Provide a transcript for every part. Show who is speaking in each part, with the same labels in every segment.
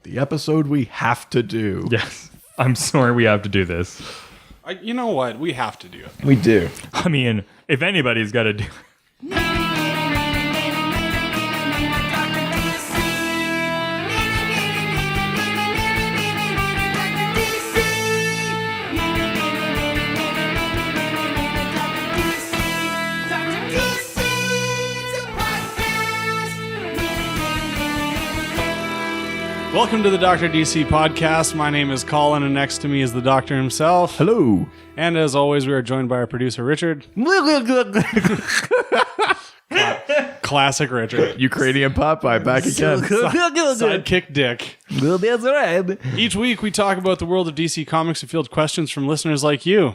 Speaker 1: the episode we have to do.
Speaker 2: Yes. I'm sorry we have to do this.
Speaker 3: You know what? We have to do it.
Speaker 1: We do.
Speaker 2: I mean, if anybody's got to do
Speaker 3: Welcome to the Dr. DC podcast. My name is Colin, and next to me is the doctor himself.
Speaker 1: Hello.
Speaker 3: And as always, we are joined by our producer, Richard. Classic Richard.
Speaker 1: Ukrainian Popeye back again.
Speaker 3: Sidekick Dick.
Speaker 1: That's right.
Speaker 3: Each week, we talk about the world of DC Comics and field questions from listeners like you.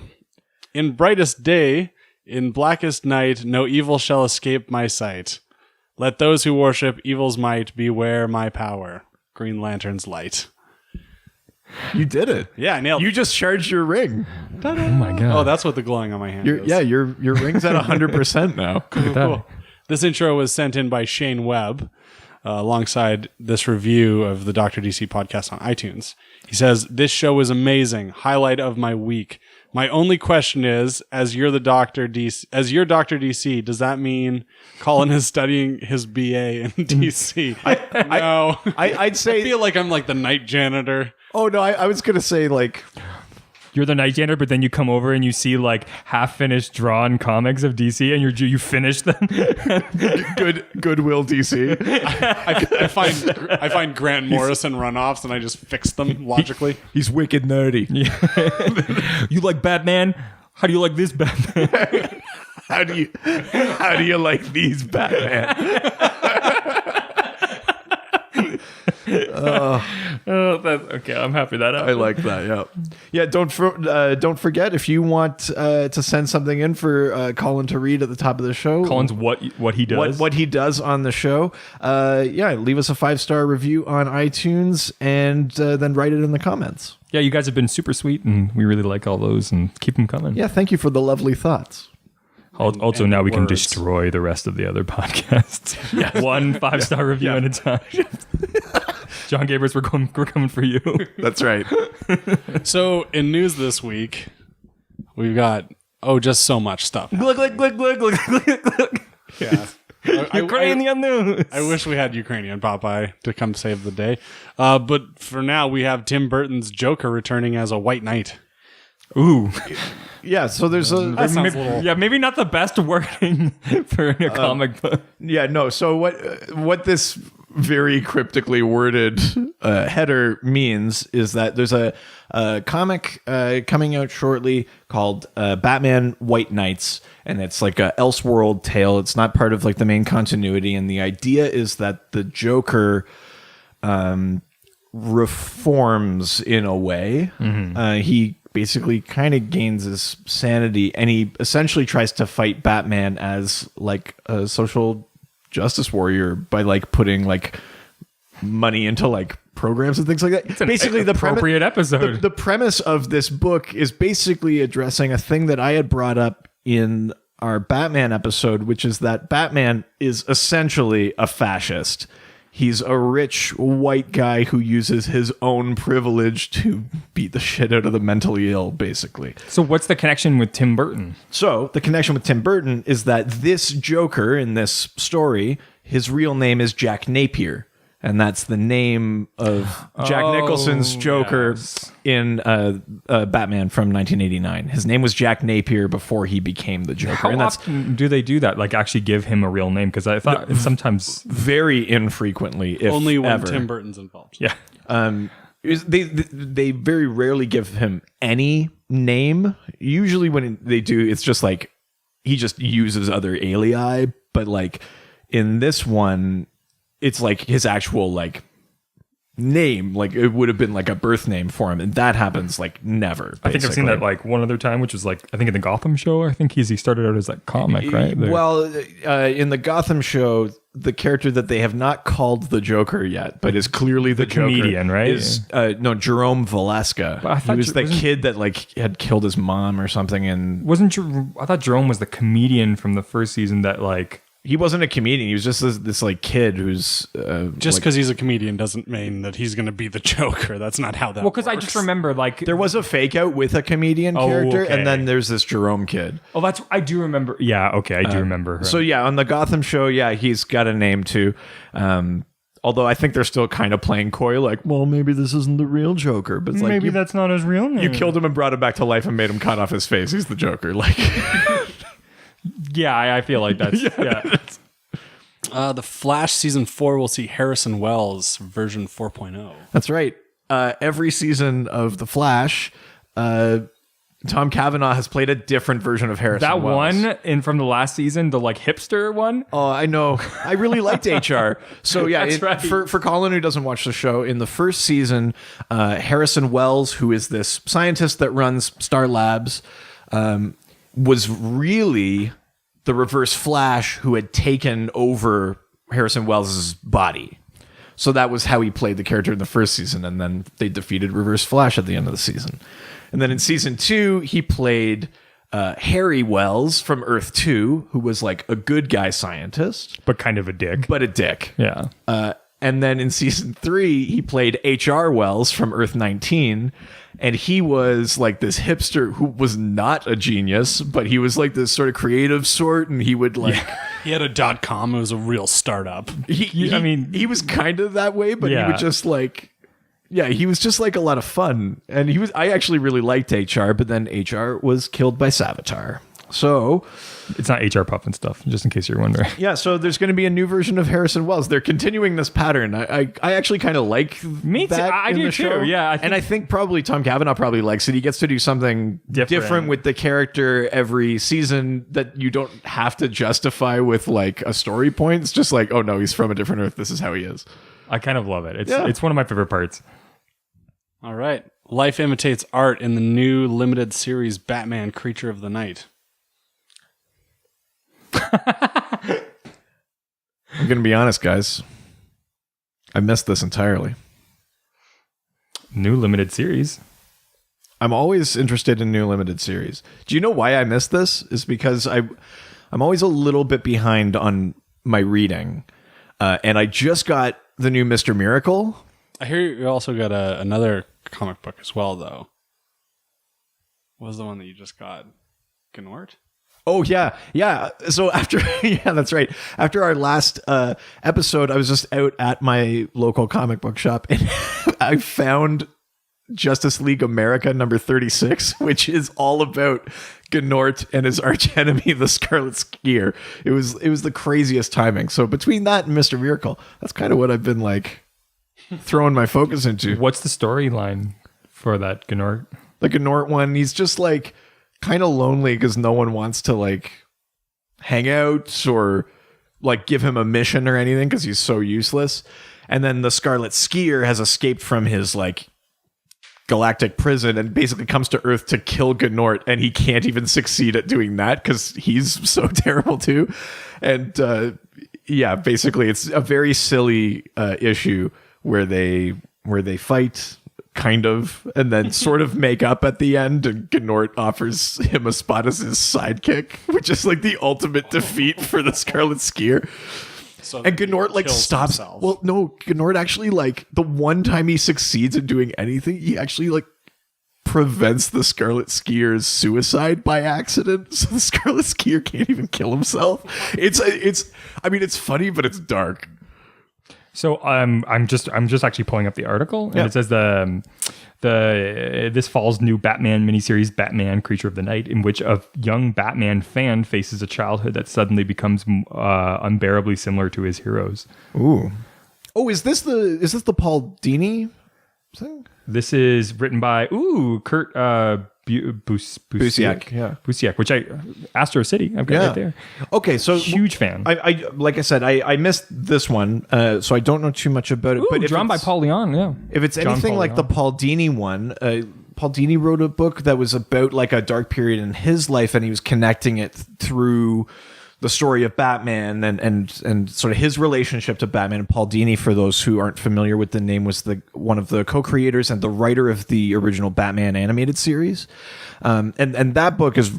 Speaker 3: In brightest day, in blackest night, no evil shall escape my sight. Let those who worship evil's might beware my power. Green Lantern's light.
Speaker 1: You did it.
Speaker 3: Yeah, I nailed it.
Speaker 1: You just charged your ring.
Speaker 2: Oh my god.
Speaker 3: Oh, that's what the glowing on my hand is.
Speaker 1: Yeah, your ring's at 100% now.
Speaker 3: Cool. This intro was sent in by Shane Webb alongside this review of the Dr. DC podcast on iTunes. He says, "This show is amazing. Highlight of my week. My only question is, as your Dr. DC, does that mean Colin is studying his BA in DC?" No.
Speaker 1: I'd say...
Speaker 3: I feel like I'm like the night janitor.
Speaker 1: Oh, no, I was going to say, like...
Speaker 2: You're the night janitor, but then you come over and you see like half-finished drawn comics of DC, and you finish them.
Speaker 1: Goodwill DC.
Speaker 3: I find Grant Morrison runoffs, and I just fix them logically.
Speaker 1: He's wicked nerdy.
Speaker 2: Yeah. You like Batman? How do you like this Batman?
Speaker 1: How do you like these Batman?
Speaker 2: That's okay. I'm happy that happened.
Speaker 1: I like that. Yeah. Don't forget, if you want to send something in for Colin to read at the top of the show.
Speaker 2: Colin's what he does.
Speaker 1: What he does on the show. Leave us a 5-star review on iTunes and then write it in the comments.
Speaker 2: Yeah, you guys have been super sweet, and we really like all those, and keep them coming.
Speaker 1: Yeah, thank you for the lovely thoughts.
Speaker 2: Also, now we can destroy the rest of the other podcasts. Yeah. One 5-star review at a time. John Gabers, we're coming for you.
Speaker 1: That's right.
Speaker 3: So, in news this week, we've got just so much stuff.
Speaker 2: Glug, glug, glug, glug, glug, glug, glug.
Speaker 3: Yeah.
Speaker 2: Ukrainian news.
Speaker 3: I wish we had Ukrainian Popeye to come save the day. But for now, we have Tim Burton's Joker returning as a White Knight.
Speaker 2: Ooh.
Speaker 1: Yeah, so there's
Speaker 2: maybe not the best wording for a comic book.
Speaker 1: Yeah, no. So what this very cryptically worded header means is that there's a comic coming out shortly called Batman White Knights, and it's like a Elseworld tale. It's not part of like the main continuity, and the idea is that the Joker reforms in a way. Mm-hmm. He basically kind of gains his sanity, and he essentially tries to fight Batman as like a social justice warrior by like putting like money into like programs and things like that.
Speaker 2: It's basically the appropriate episode.
Speaker 1: The premise of this book is basically addressing a thing that I had brought up in our Batman episode, which is that Batman is essentially a fascist. He's a rich white guy who uses his own privilege to beat the shit out of the mentally ill, basically.
Speaker 2: So what's the connection with Tim Burton?
Speaker 1: So the connection with Tim Burton is that this Joker in this story, his real name is Jack Napier. And that's the name of Jack Nicholson's Joker in Batman from 1989. His name was Jack Napier before he became the Joker.
Speaker 2: How often do they do that? Like actually give him a real name? Because I thought sometimes...
Speaker 1: Very infrequently, if
Speaker 3: only when
Speaker 1: ever.
Speaker 3: Tim Burton's involved.
Speaker 2: Yeah.
Speaker 1: They very rarely give him any name. Usually when they do, it's just like he just uses other alii. But like in this one... It's like his actual like name, like it would have been like a birth name for him, and that happens like never. Basically.
Speaker 2: I think I've seen that like one other time, which was like I think in the Gotham show. I think he started out as that comic, right?
Speaker 1: Well, in the Gotham show, the character that they have not called the Joker yet, but is clearly the Joker,
Speaker 2: comedian, right?
Speaker 1: Is Jerome Valeska. He was the kid that like had killed his mom or something, and
Speaker 2: I thought Jerome was the comedian from the first season that like
Speaker 1: he wasn't a comedian. He was just this like kid who's
Speaker 3: just because he's a comedian doesn't mean that he's going to be the Joker. That's not how that.
Speaker 2: Well, because I just remember like
Speaker 1: there was a fake out with a comedian character,
Speaker 2: okay.
Speaker 1: and then there's this Jerome kid.
Speaker 2: Oh, I do remember. Yeah, okay, I do remember her.
Speaker 1: So yeah, on the Gotham show, yeah, he's got a name too. Although I think they're still kind of playing coy, like, well, maybe this isn't the real Joker, but it's like
Speaker 2: maybe that's not his real name.
Speaker 1: You killed him and brought him back to life and made him cut off his face. He's the Joker. Like,
Speaker 2: yeah, I feel like that's yeah.
Speaker 3: The Flash season 4 will see Harrison Wells version 4.0.
Speaker 1: That's right. Every season of The Flash, Tom Cavanaugh has played a different version of Harrison
Speaker 2: That
Speaker 1: Wells.
Speaker 2: one from the last season, the like hipster one.
Speaker 1: Oh, I know. I really liked HR. So yeah,
Speaker 2: That's right.
Speaker 1: for Colin who doesn't watch the show, in the first season, Harrison Wells, who is this scientist that runs Star Labs, was really the Reverse Flash who had taken over Harrison Wells' body. So that was how he played the character in the first season, and then they defeated Reverse Flash at the end of the season. And then in season 2, he played Harry Wells from Earth 2, who was like a good guy scientist.
Speaker 2: But kind of a dick.
Speaker 1: But a dick.
Speaker 2: Yeah.
Speaker 1: And then in season 3, he played H.R. Wells from Earth 19. And he was like this hipster who was not a genius, but he was like this sort of creative sort. And he would like...
Speaker 3: He had a .com. It was a real startup.
Speaker 1: He was kind of that way, but he would just like... Yeah, he was just like a lot of fun. And I actually really liked HR, but then HR was killed by Savitar. So
Speaker 2: it's not HR Puff and stuff, just in case you're wondering.
Speaker 1: Yeah, so there's going to be a new version of Harrison Wells. They're continuing this pattern. I actually kind of like
Speaker 2: Me too.
Speaker 1: that
Speaker 2: I
Speaker 1: in
Speaker 2: do
Speaker 1: the
Speaker 2: too.
Speaker 1: show.
Speaker 2: Yeah,
Speaker 1: I think probably Tom Cavanaugh probably likes it. He gets to do something different with the character every season that you don't have to justify with like a story point. It's just like, oh no, he's from a different Earth. This is how he is.
Speaker 2: I kind of love it. It's one of my favorite parts.
Speaker 3: All right. Life imitates art in the new limited series Batman Creature of the Night.
Speaker 1: I'm going to be honest, guys. I missed this entirely.
Speaker 2: New limited series.
Speaker 1: I'm always interested in new limited series. Do you know why I missed this? Is because I'm always a little bit behind on my reading. And I just got the new Mr. Miracle.
Speaker 3: I hear you also got another comic book as well, though. What was the one that you just got? Gnort?
Speaker 1: Oh, yeah. Yeah. So after, yeah, that's right. After our last episode, I was just out at my local comic book shop and I found Justice League America number 36, which is all about Gnort and his archenemy, the Scarlet Skier. It was the craziest timing. So between that and Mr. Miracle, that's kind of what I've been like throwing my focus into.
Speaker 2: What's the storyline for that Gnort?
Speaker 1: The Gnort one, he's just like kind of lonely because no one wants to like hang out or like give him a mission or anything because he's so useless. And then the Scarlet Skier has escaped from his like galactic prison and basically comes to Earth to kill Gnort, and he can't even succeed at doing that because he's so terrible too. And yeah, basically it's a very silly issue where they fight kind of and then sort of make up at the end, and Gnort offers him a spot as his sidekick, which is like the ultimate defeat for the Scarlet Skier.
Speaker 3: So
Speaker 1: and Gnort like stops
Speaker 3: himself.
Speaker 1: Well, no, Gnort actually like the one time he succeeds in doing anything, he actually like prevents the Scarlet Skier's suicide by accident. So the Scarlet Skier can't even kill himself. It's I mean it's funny, but it's dark.
Speaker 2: So I'm just actually pulling up the article, and it says this fall's new Batman miniseries, Batman Creature of the Night, in which a young Batman fan faces a childhood that suddenly becomes unbearably similar to his heroes.
Speaker 1: Ooh. Oh, is this the Paul Dini thing?
Speaker 2: This is written by Kurt Busiek.
Speaker 1: Yeah.
Speaker 2: Busiek, which Astro City, I've got right there.
Speaker 1: Okay, so
Speaker 2: Huge fan.
Speaker 1: I like I said, I missed this one, so I don't know too much about it. But
Speaker 2: drawn by Paul Leon, yeah.
Speaker 1: If it's anything like the Paul Dini one, Paul Dini wrote a book that was about like a dark period in his life, and he was connecting it through the story of Batman and sort of his relationship to Batman. And Paul Dini, for those who aren't familiar with the name, was one of the co-creators and the writer of the original Batman animated series. And that book is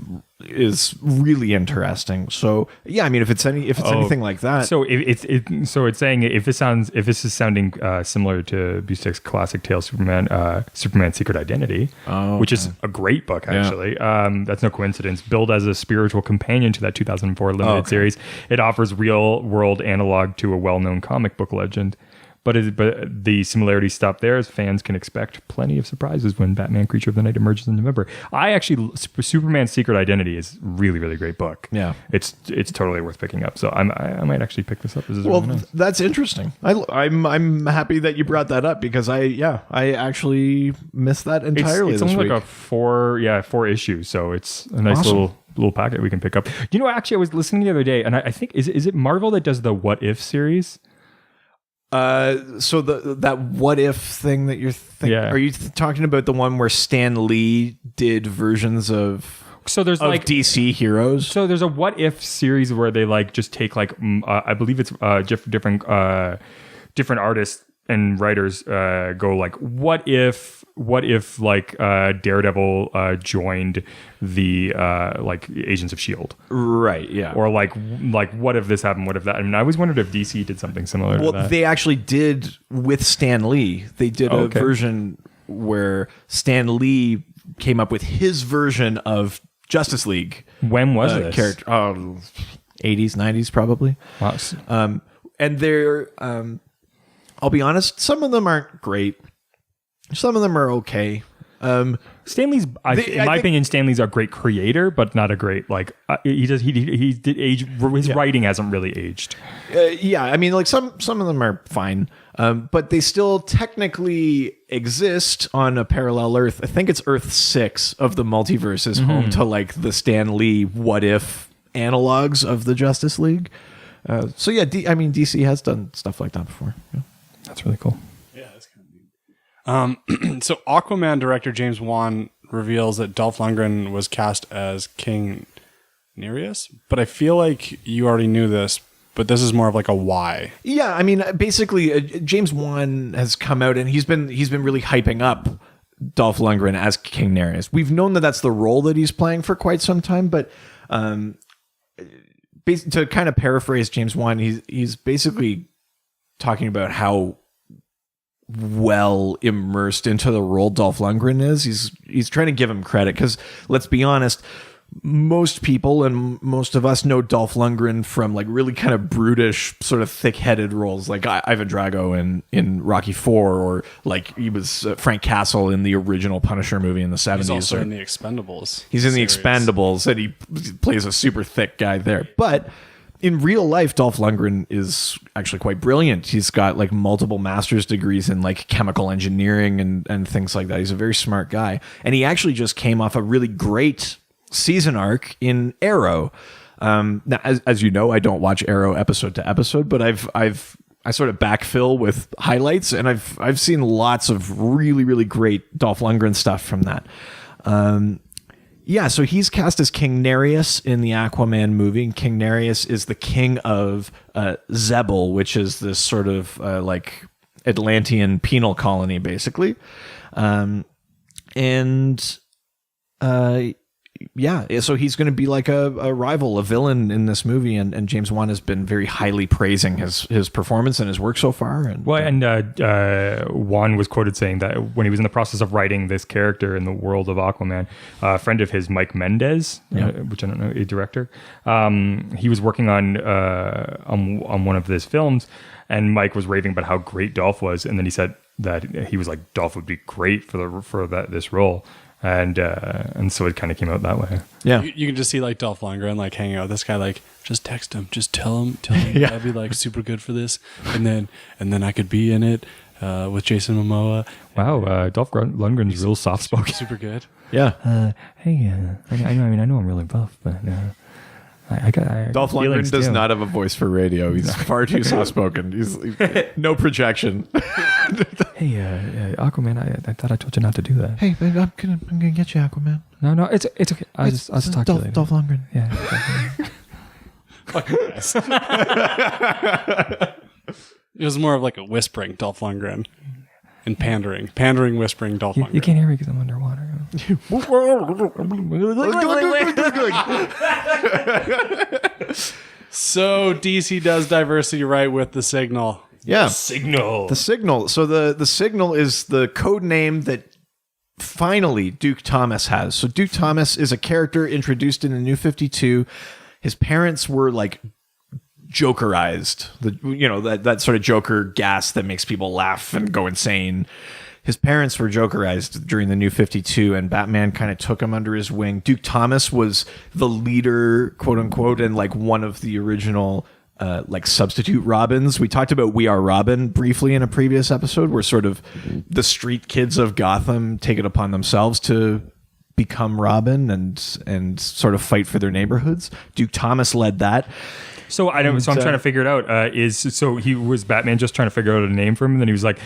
Speaker 1: is really interesting. So yeah, I mean, if it's anything like that.
Speaker 2: So it's saying if this is sounding similar to Bustek's classic tale, Superman's Secret Identity, which is a great book actually. That's no coincidence. Billed as a spiritual companion to that 2004 limited series, it offers real world analog to a well-known comic book legend. But the similarities stop there, as fans can expect plenty of surprises when Batman Creature of the Night emerges in November. Superman's Secret Identity is really, really great book.
Speaker 1: Yeah.
Speaker 2: It's totally worth picking up. So I might actually pick this up. This is really nice.
Speaker 1: That's interesting. I'm happy that you brought that up because I actually missed that entirely.
Speaker 2: It's
Speaker 1: this
Speaker 2: only
Speaker 1: week.
Speaker 2: like four issues, so it's a nice little packet we can pick up. You know, actually, I was listening the other day, and I think is it Marvel that does the What If series?
Speaker 1: So that what if thing that you're thinking, are you talking about the one where Stan Lee did versions of DC heroes?
Speaker 2: So there's a what if series where they like just take like I believe it's different artists and writers go like what if like Daredevil joined the like Agents of S.H.I.E.L.D.
Speaker 1: Right, yeah.
Speaker 2: Or like what if this happened, what if that? I mean, I always wondered if DC did something similar to that.
Speaker 1: Well, they actually did with Stan Lee. They did a version where Stan Lee came up with his version of Justice League.
Speaker 2: When was this?
Speaker 1: Character, 80s, 90s probably.
Speaker 2: Wow.
Speaker 1: And they're I'll be honest, some of them aren't great. Some of them are okay.
Speaker 2: Stanley's, in my opinion, Stanley's a great creator, but not a great he did age. His writing hasn't really aged.
Speaker 1: Yeah, I mean, like some of them are fine, but they still technically exist on a parallel Earth. I think it's Earth 6 of the multiverse is home to like the Stan Lee what if analogs of the Justice League. So yeah, DC has done stuff like that before. Yeah.
Speaker 2: That's really cool.
Speaker 3: Yeah, that's kind of neat. So Aquaman director James Wan reveals that Dolph Lundgren was cast as King Nereus, but I feel like you already knew this, but this is more of like a why.
Speaker 1: Yeah, I mean, basically, James Wan has come out and he's been really hyping up Dolph Lundgren as King Nereus. We've known that that's the role that he's playing for quite some time, but to kind of paraphrase James Wan, he's basically talking about how well immersed into the role Dolph Lundgren is. He's trying to give him credit because let's be honest, most people and most of us know Dolph Lundgren from like really kind of brutish, sort of thick-headed roles like Ivan Drago in Rocky IV, or like he was Frank Castle in the original Punisher movie in the 70s.
Speaker 3: He's also in the Expendables.
Speaker 1: He's in the Expendables and he plays a super thick guy there. But in real life, Dolph Lundgren is actually quite brilliant. He's got like multiple master's degrees in like chemical engineering and things like that. He's a very smart guy. And he actually just came off a really great season arc in Arrow. Now, as you know, I don't watch Arrow episode to episode, but I sort of backfill with highlights, and I've seen lots of really, really great Dolph Lundgren stuff from that. Yeah, so he's cast as King Nereus in the Aquaman movie. And King Nereus is the king of Zebel, which is this sort of like Atlantean penal colony, basically. Yeah, so he's going to be like a rival, a villain in this movie, and James Wan has been very highly praising his performance and his work so far. And
Speaker 2: Wan was quoted saying that when he was in the process of writing this character in the world of Aquaman, a friend of his, Mike Mendez, which I don't know, a director, he was working on one of his films, and Mike was raving about how great Dolph was, and then he said that he was like, Dolph would be great for this role. And so it kind of came out that way.
Speaker 1: Yeah,
Speaker 3: you can just see like Dolph Lundgren like hanging out with this guy, like just text him, just tell him yeah. I'd be like super good for this, and then I could be in it with Jason Momoa.
Speaker 2: Wow, Dolph Lundgren's real soft spoken,
Speaker 3: super good.
Speaker 2: Yeah. Hey, I know I'm really buff, but I
Speaker 1: Dolph Lundgren does not have a voice for radio. He's far too soft spoken. He's no projection.
Speaker 2: Hey, Aquaman, I thought I told you not to do that.
Speaker 1: Hey, babe, I'm gonna get you, Aquaman.
Speaker 2: No, it's okay. I'll just talk to you later.
Speaker 1: Dolph Lundgren.
Speaker 2: Yeah.
Speaker 3: It was more of like a whispering Dolph Lundgren and pandering, whispering Dolph Lundgren.
Speaker 2: You can't hear me because I'm underwater.
Speaker 3: So DC does diversity right with the Signal.
Speaker 1: Yeah.
Speaker 2: Signal.
Speaker 1: The Signal. So the Signal is the code name that finally Duke Thomas has. So Duke Thomas is a character introduced in the New 52. His parents were like Jokerized. That sort of Joker gas that makes people laugh and go insane. His parents were Jokerized during the New 52, and Batman kind of took him under his wing. Duke Thomas was the leader, quote unquote, and like one of the original like substitute Robins. We talked about We Are Robin briefly in a previous episode, where sort of the street kids of Gotham take it upon themselves to become Robin and sort of fight for their neighborhoods. Duke Thomas led that.
Speaker 2: So I'm trying to figure it out. He was Batman just trying to figure out a name for him, and then he was like,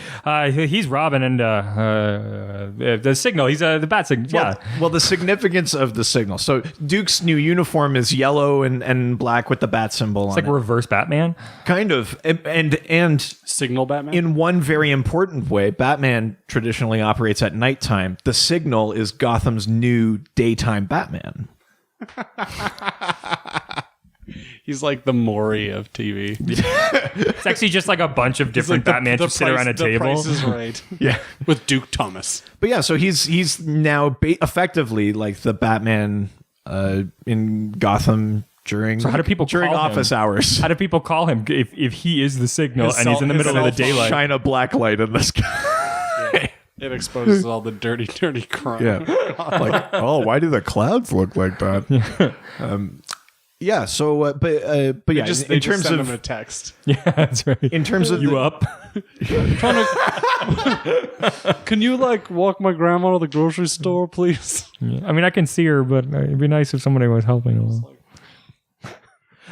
Speaker 2: he's Robin, and the Signal. He's the Bat Signal. Yeah.
Speaker 1: Well, the significance of the Signal. So Duke's new uniform is yellow and black with the bat symbol on it.
Speaker 2: It's like reverse Batman,
Speaker 1: kind of, and
Speaker 3: Signal Batman.
Speaker 1: In one very important way, Batman traditionally operates at nighttime. The Signal is Gotham's new daytime Batman.
Speaker 3: He's like the Maury of TV.
Speaker 2: It's actually just like a bunch of different Batmans who sit around a table.
Speaker 3: The Price is Right.
Speaker 1: Yeah,
Speaker 3: with Duke Thomas.
Speaker 1: But yeah, so he's now effectively like the Batman in Gotham during.
Speaker 2: So how do people
Speaker 1: during
Speaker 2: call
Speaker 1: office
Speaker 2: him?
Speaker 1: hours?
Speaker 2: How do people call him if he is the Signal and he's in the middle of the daylight?
Speaker 1: Shine a black light in the sky.
Speaker 3: Yeah. It exposes all the dirty crime.
Speaker 1: Yeah, like why do the clouds look like that? Yeah. So, but yeah,
Speaker 3: They just send him a text.
Speaker 2: Yeah, that's right.
Speaker 1: In terms of
Speaker 2: you up?
Speaker 3: Can you like walk my grandma to the grocery store, please?
Speaker 2: Yeah. I mean, I can see her, but it'd be nice if somebody was helping her.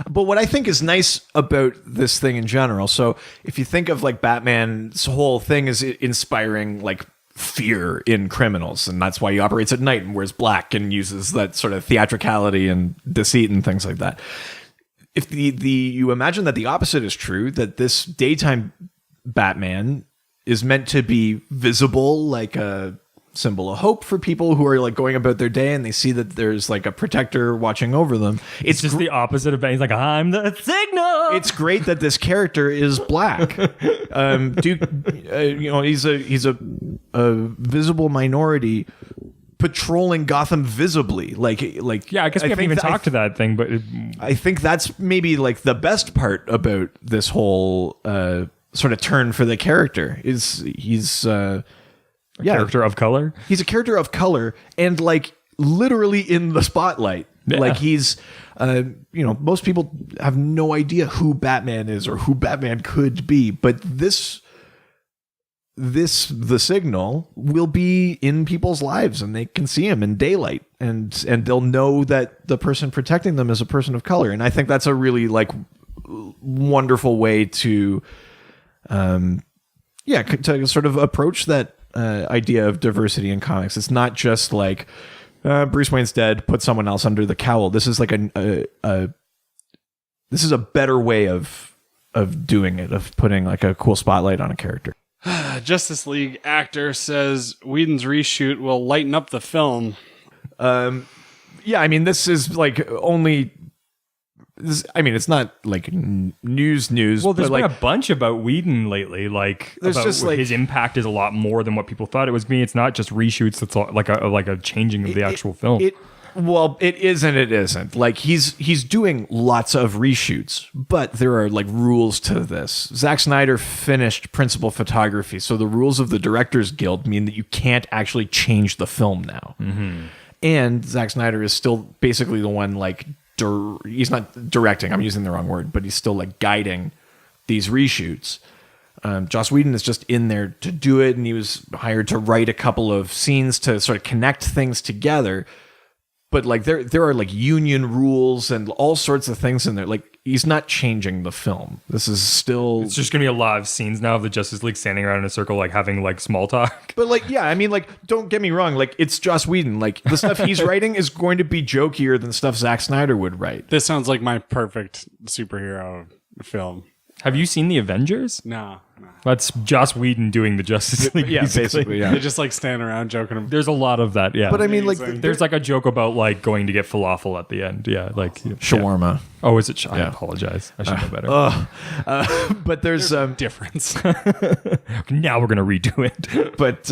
Speaker 1: But what I think is nice about this thing in general, so if you think of like Batman's whole thing is inspiring like fear in criminals, and that's why he operates at night and wears black and uses that sort of theatricality and deceit and things like that. If you imagine that the opposite is true, that this daytime Batman is meant to be visible, like a symbol of hope for people who are like going about their day and they see that there's like a protector watching over them.
Speaker 2: It's just the opposite of Batman. He's like, I'm the Signal.
Speaker 1: It's great that this character is black. Duke, he's a visible minority patrolling Gotham visibly.
Speaker 2: Yeah, I guess we haven't even talked to that thing, but
Speaker 1: I think that's maybe like the best part about this whole sort of turn for the character is he's
Speaker 2: character of color.
Speaker 1: He's a character of color and like literally in the spotlight. Yeah. Like he's, most people have no idea who Batman is or who Batman could be, but the Signal will be in people's lives and they can see him in daylight and they'll know that the person protecting them is a person of color. And I think that's a really like wonderful way to sort of approach that idea of diversity in comics. It's not just like Bruce Wayne's dead, put someone else under the cowl. This is like this is a better way of doing it, of putting like a cool spotlight on a character.
Speaker 3: Justice League actor says Whedon's reshoot will lighten up the film.
Speaker 1: Yeah, I mean, this is like only. It's not like news.
Speaker 2: Well, there's
Speaker 1: but
Speaker 2: been a bunch about Whedon lately. Like,
Speaker 1: there's just like
Speaker 2: his impact is a lot more than what people thought it was. It's not just reshoots. It's like a changing of the actual film.
Speaker 1: It is and it isn't. Like he's doing lots of reshoots, but there are like rules to this. Zack Snyder finished principal photography, so the rules of the Directors Guild mean that you can't actually change the film now. Mm-hmm. And Zack Snyder is still basically the one like. He's not directing, I'm using the wrong word, but he's still like guiding these reshoots. Joss Whedon is just in there to do it, and he was hired to write a couple of scenes to sort of connect things together. But like there are like union rules and all sorts of things in there. Like he's not changing the film. This is still.
Speaker 2: It's just gonna be a lot of scenes now of the Justice League standing around in a circle, like having like small talk.
Speaker 1: But like, yeah, I mean, like, don't get me wrong. Like, it's Joss Whedon. Like, the stuff he's writing is going to be jokier than stuff Zack Snyder would write.
Speaker 3: This sounds like my perfect superhero film.
Speaker 2: Have you seen The Avengers?
Speaker 3: No.
Speaker 2: That's Joss Whedon doing the Justice League.
Speaker 1: Yeah, basically, yeah.
Speaker 3: They just like stand around joking.
Speaker 2: There's a lot of that, yeah.
Speaker 1: But I mean, like,
Speaker 2: there's like a joke about like going to get falafel at the end. Yeah, like
Speaker 1: shawarma.
Speaker 2: Yeah. Oh, is it? I apologize. I should know better.
Speaker 1: But there's
Speaker 3: difference.
Speaker 2: Now we're gonna redo it.
Speaker 1: But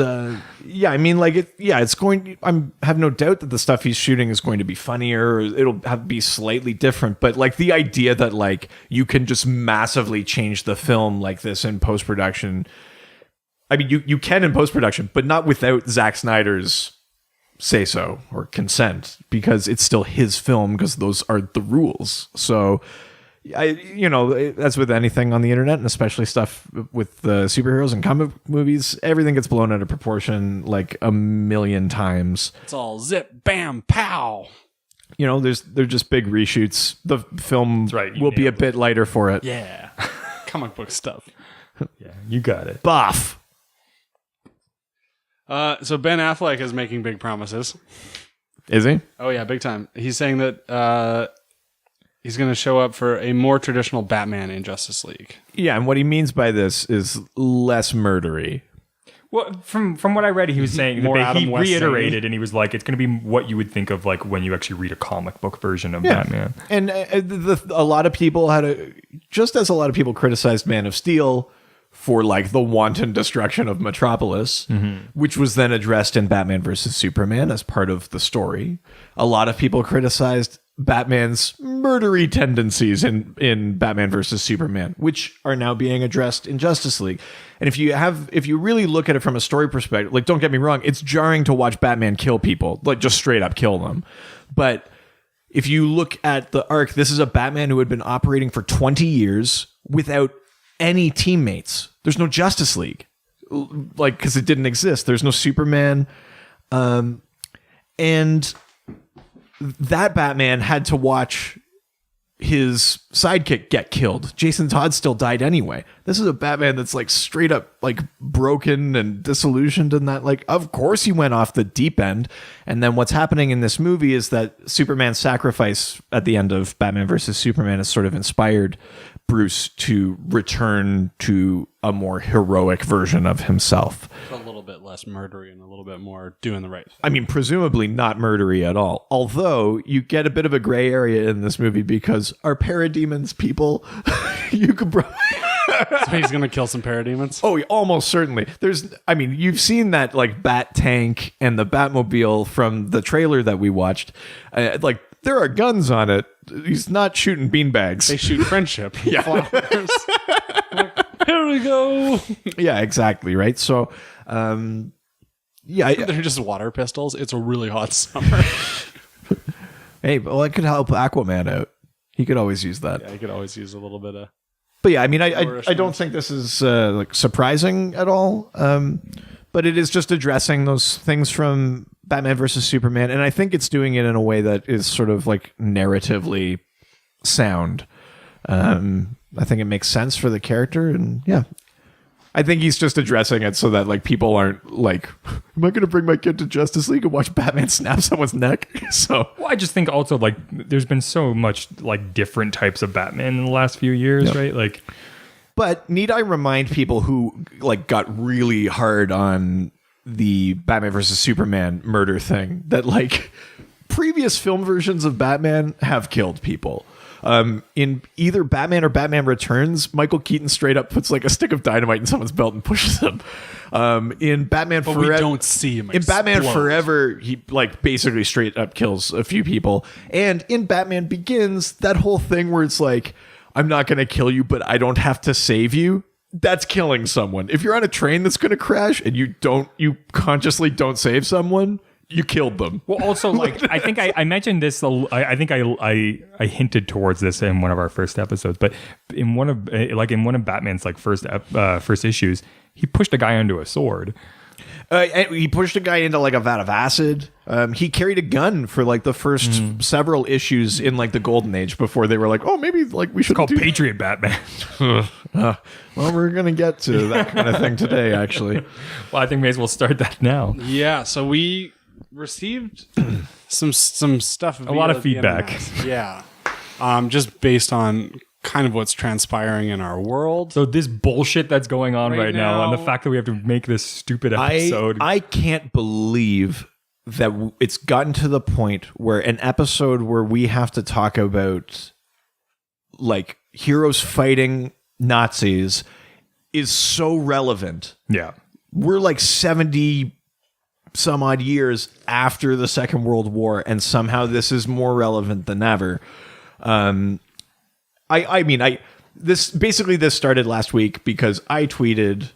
Speaker 1: yeah, I mean, like, it's going. Have no doubt that the stuff he's shooting is going to be funnier. Or it'll be slightly different. But like the idea that like you can just massively change the film like this in post production. I mean, you can in post production, but not without Zack Snyder's say so or consent, because it's still his film, because those are the rules. So that's with anything on the internet, and especially stuff with the superheroes and comic movies, everything gets blown out of proportion like a million times.
Speaker 3: It's all zip, bam, pow.
Speaker 1: They're just big reshoots. The film will be a bit lighter for it.
Speaker 3: Yeah. Comic book stuff.
Speaker 2: Yeah, you got it.
Speaker 1: Buff.
Speaker 3: So Ben Affleck is making big promises.
Speaker 1: Is he?
Speaker 3: Oh yeah, big time. He's saying that he's going to show up for a more traditional Batman in Justice League.
Speaker 1: Yeah, and what he means by this is less murdery.
Speaker 2: Well, from what I read, he was saying
Speaker 3: More
Speaker 2: that he
Speaker 3: Adam West
Speaker 2: reiterated, and he was like, it's going to be what you would think of like when you actually read a comic book version of Batman.
Speaker 1: And a lot of people just as a lot of people criticized Man of Steel for like the wanton destruction of Metropolis, which was then addressed in Batman versus Superman as part of the story. A lot of people criticized Batman's murdery tendencies in Batman versus Superman, which are now being addressed in Justice League. And if you really look at it from a story perspective, like, don't get me wrong, it's jarring to watch Batman kill people, like just straight up kill them. But if you look at the arc, this is a Batman who had been operating for 20 years without any teammates. There's no Justice League, like, because it didn't exist. There's no Superman, and that Batman had to watch his sidekick get killed. Jason Todd still died anyway. This is a Batman that's like straight up like broken and disillusioned, and that like, of course he went off the deep end. And then what's happening in this movie is that Superman's sacrifice at the end of Batman versus Superman has sort of inspired Bruce to return to a more heroic version of himself.
Speaker 3: A little bit less murdery and a little bit more doing the right thing.
Speaker 1: I mean, presumably not murdery at all. Although you get a bit of a gray area in this movie, because are parademons people? You could probably...
Speaker 3: So he's going to kill some parademons?
Speaker 1: Oh, almost certainly. You've seen that like Bat Tank and the Batmobile from the trailer that we watched. Like, there are guns on it. He's not shooting beanbags.
Speaker 3: They shoot friendship.
Speaker 1: Yeah.
Speaker 3: Flowers. Here we go.
Speaker 1: Yeah, exactly. Right. So,
Speaker 3: they're just water pistols. It's a really hot summer.
Speaker 1: Hey, well, that could help Aquaman out. He could always use that.
Speaker 3: Yeah, he could always use a little bit of...
Speaker 1: But yeah, I mean, I don't think this is like surprising at all. But it is just addressing those things from Batman versus Superman, and I think it's doing it in a way that is sort of like narratively sound. I think it makes sense for the character, and yeah, I think he's just addressing it so that like people aren't like, am I going to bring my kid to Justice League and watch Batman snap someone's neck? So,
Speaker 2: well, I just think also like there's been so much like different types of Batman in the last few years, right? Like,
Speaker 1: but need I remind people who like got really hard on the Batman versus Superman murder thing that like previous film versions of Batman have killed people. In either Batman or Batman Returns, Michael Keaton straight up puts like a stick of dynamite in someone's belt and pushes them. In Batman Forever,
Speaker 3: we don't see him.
Speaker 1: In Batman Forever, he like basically straight up kills a few people. And in Batman Begins, that whole thing where it's like, I'm not going to kill you, but I don't have to save you. That's killing someone. If you're on a train that's going to crash and you consciously don't save someone, you killed them.
Speaker 2: Well, also, like, I think I mentioned this. I think I hinted towards this in one of our first episodes, but in one of Batman's like first issues, he pushed a guy onto a sword.
Speaker 1: He pushed a guy into like a vat of acid. He carried a gun for like the first several issues in like the Golden Age before they were like, oh, maybe like we should.
Speaker 2: It's called Patriot Batman.
Speaker 1: Well, we're gonna get to that kind of thing today, actually.
Speaker 2: Well, I think we may as well start that now.
Speaker 3: Yeah. So we received some stuff.
Speaker 2: A lot of feedback.
Speaker 3: Yeah. Just based on kind of what's transpiring in our world.
Speaker 2: So this bullshit that's going on right now, and the fact that we have to make this stupid episode.
Speaker 1: I can't believe that it's gotten to the point where an episode where we have to talk about like heroes fighting Nazis is so relevant.
Speaker 2: Yeah.
Speaker 1: We're like 70 some odd years after the Second World War, and somehow this is more relevant than ever. This started last week because I tweeted.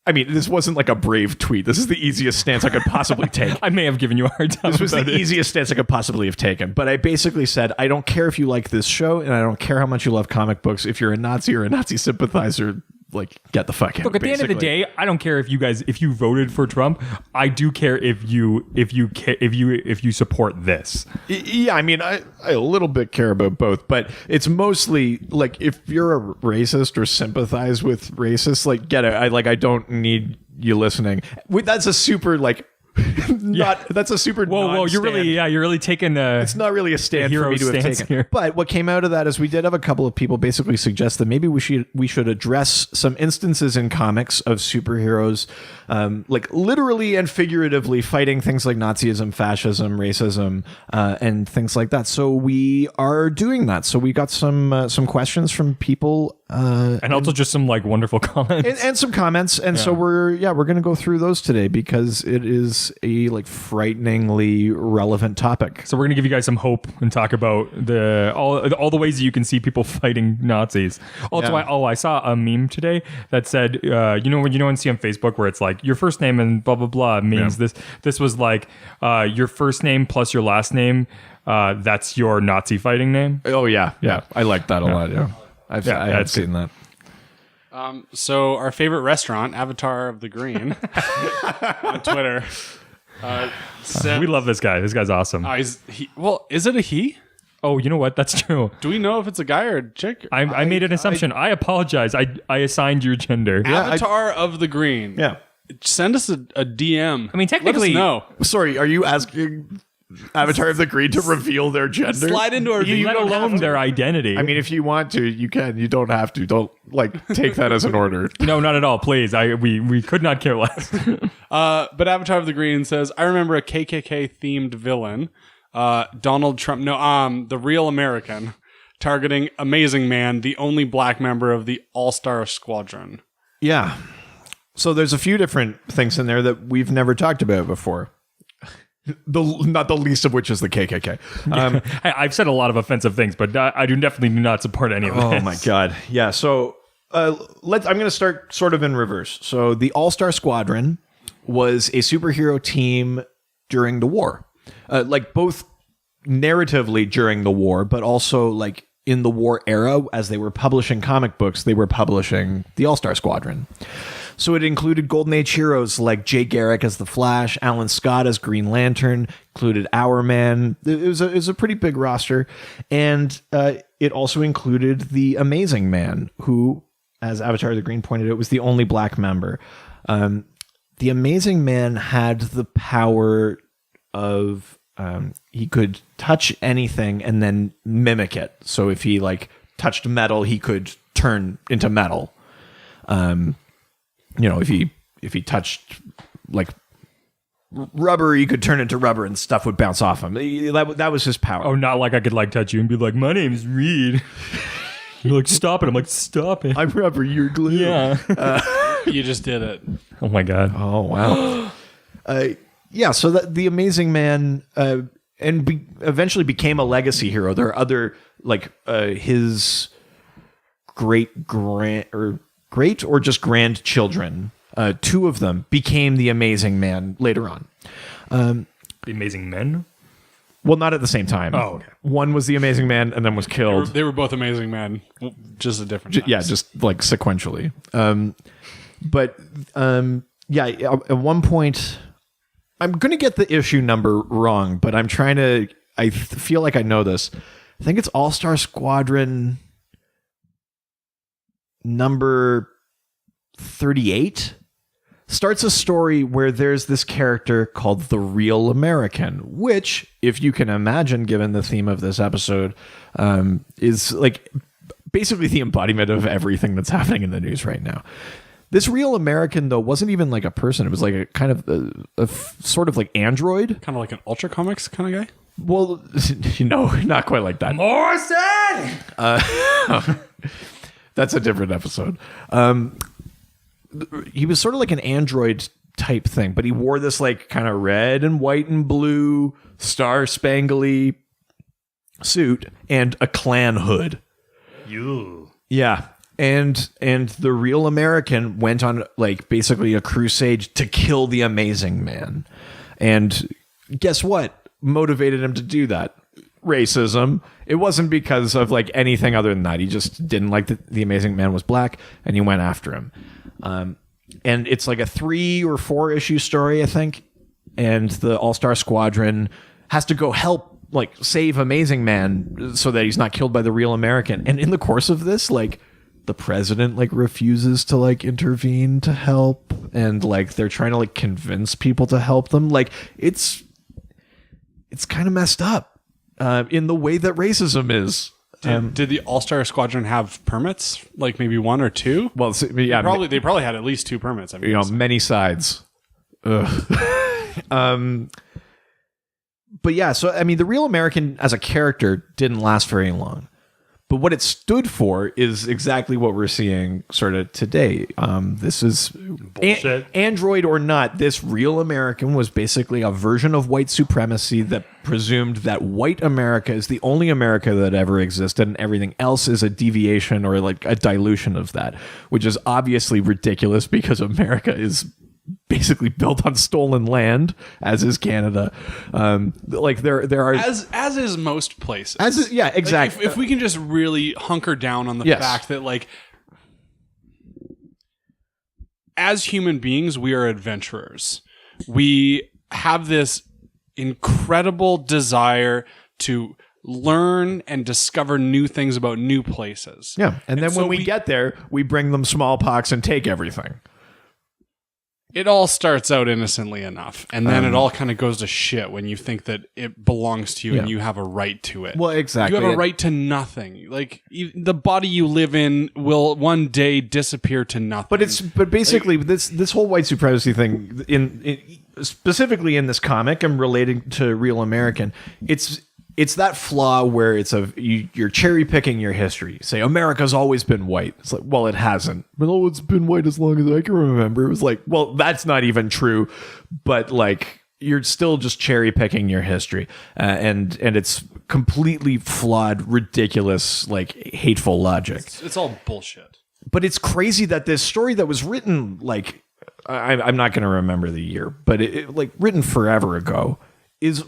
Speaker 1: I mean, this wasn't like a brave tweet. This is the easiest stance I could possibly take.
Speaker 2: I may have given you a hard time.
Speaker 1: This was the easiest stance I could possibly have taken. But I basically said, I don't care if you like this show, and I don't care how much you love comic books. If you're a Nazi or a Nazi sympathizer, like, get the fuck out.
Speaker 2: Look, at the end of the day, I don't care if you voted for Trump. I do care if you support this.
Speaker 1: Yeah, I mean, I a little bit care about both, but it's mostly like if you're a racist or sympathize with racists, like, get it. I don't need you listening. That's a super like. That's a super
Speaker 2: whoa you're really taking
Speaker 1: it's not really a stand for me to have taken here. But what came out of that is we did have a couple of people basically suggest that maybe we should address some instances in comics of superheroes like literally and figuratively fighting things like Nazism, fascism, racism, and things like that. So we are doing that. So we got some questions from people
Speaker 2: and also just some like wonderful comments
Speaker 1: and some comments, and so we're going to go through those today because it is a like frighteningly relevant topic.
Speaker 2: So we're going to give you guys some hope and talk about all the ways that you can see people fighting Nazis. Also, I saw a meme today that said, when you see on Facebook where it's like your first name and blah blah blah means this. This was like your first name plus your last name. That's your Nazi fighting name.
Speaker 1: Oh yeah. I like that a lot. Yeah. I've seen that.
Speaker 3: So our favorite restaurant, Avatar of the Green, on Twitter.
Speaker 2: We love this guy. This guy's awesome.
Speaker 3: Is it a he?
Speaker 2: Oh, you know what? That's true.
Speaker 3: Do we know if it's a guy or a chick?
Speaker 2: I made an assumption. I apologize. I assigned your gender.
Speaker 3: Avatar of the Green.
Speaker 1: Yeah.
Speaker 3: Send us a DM.
Speaker 2: I mean, technically,
Speaker 3: let us know.
Speaker 1: Sorry, are you asking Avatar of the Green to reveal their gender?
Speaker 3: Slide into our
Speaker 2: let alone their identity.
Speaker 1: I mean, if you want to, you can. You don't have to. Don't take that as an order.
Speaker 2: No, not at all. Please, we could not care less.
Speaker 3: But Avatar of the Green says, I remember a KKK themed villain, Donald Trump. No, the Real American, targeting Amazing Man, the only black member of the All-Star Squadron.
Speaker 1: Yeah. So there's a few different things in there that we've never talked about before. Not the least of which is the KKK.
Speaker 2: I've said a lot of offensive things, but I definitely do not support any of this.
Speaker 1: Oh my God. Yeah. So I'm going to start sort of in reverse. So the All-Star Squadron was a superhero team during the war, like both narratively during the war, but also like in the war era, as they were publishing comic books, they were publishing the All-Star Squadron. So it included Golden Age heroes like Jay Garrick as the Flash, Alan Scott as Green Lantern, included Hourman. It was a pretty big roster. And it also included the Amazing Man, who, as Avatar of the Green pointed out, was the only black member. The Amazing Man had the power of he could touch anything and then mimic it. So if he touched metal, he could turn into metal. If he touched rubber, he could turn into rubber and stuff would bounce off him. That was his power.
Speaker 2: Oh, not like I could touch you and be like, my name's Reed. You're like, stop it. I'm like, stop it.
Speaker 1: I'm rubber, you're glue.
Speaker 2: Yeah.
Speaker 3: You just did it.
Speaker 2: Oh my God.
Speaker 1: Oh, wow. So the Amazing Man eventually became a legacy hero. There are other his great or just grandchildren. Two of them became the Amazing Man later on.
Speaker 2: The Amazing Men?
Speaker 1: Well, not at the same time.
Speaker 2: Oh, okay.
Speaker 1: One was the Amazing Man and then was killed.
Speaker 3: They were both Amazing Men, just a different times.
Speaker 1: Yeah, just sequentially. At one point, I'm going to get the issue number wrong, but I feel like I know this. I think it's All-Star Squadron number 38 starts a story where there's this character called the Real American, which, if you can imagine, given the theme of this episode, is basically the embodiment of everything that's happening in the news right now. This Real American, though, wasn't even like a person. It was like a kind of a sort of like android.
Speaker 3: Kind of like an Ultra Comics kind of guy?
Speaker 1: Well, not quite like that.
Speaker 2: Morrison!
Speaker 1: That's a different episode. He was sort of like an android type thing, but he wore this like kind of red and white and blue star-spangly suit and a Klan hood.
Speaker 2: You.
Speaker 1: Yeah. And the Real American went on like basically a crusade to kill the Amazing Man. And guess what motivated him to do that? Racism. It wasn't because of like anything other than that. He just didn't like that the Amazing Man was black, and he went after him. And it's like a 3 or 4 issue story, I think. And the All-Star Squadron has to go help like save Amazing Man so that he's not killed by the Real American. And in the course of this, like, the president like refuses to like intervene to help, and like they're trying to like convince people to help them. Like it's kind of messed up in the way that racism is.
Speaker 3: Did the All-Star Squadron have permits? Like maybe 1 or 2?
Speaker 1: Well, yeah,
Speaker 3: They probably had at least 2 permits. I mean,
Speaker 1: many sides. Ugh. But yeah, so I mean, the Real American as a character didn't last very long. But what it stood for is exactly what we're seeing sort of today. This is
Speaker 2: bullshit.
Speaker 1: Android or not, this Real American was basically a version of white supremacy that presumed that white America is the only America that ever existed, and everything else is a deviation or like a dilution of that, which is obviously ridiculous because America is basically built on stolen land, as is Canada. Like there are
Speaker 3: as is most places.
Speaker 1: Yeah, exactly.
Speaker 3: Like if we can just really hunker down on the fact that like as human beings, we are adventurers. We have this incredible desire to learn and discover new things about new places.
Speaker 1: Yeah, and then when we get there, we bring them smallpox and take everything.
Speaker 3: It all starts out innocently enough, and then it all kind of goes to shit when you think that it belongs to you and you have a right to it.
Speaker 1: Well, exactly.
Speaker 3: You have a right to nothing. Like the body you live in will one day disappear to nothing.
Speaker 1: But basically, like, this whole white supremacy thing, in specifically in this comic and relating to Real American, it's that flaw where you're cherry picking your history. Say America's always been white. It's like, well, it hasn't. But it's been white as long as I can remember. It was like, well, that's not even true. But like, you're still just cherry picking your history, and it's completely flawed, ridiculous, like hateful logic.
Speaker 3: It's all bullshit.
Speaker 1: But it's crazy that this story that was written like I'm not going to remember the year, but it like written forever ago is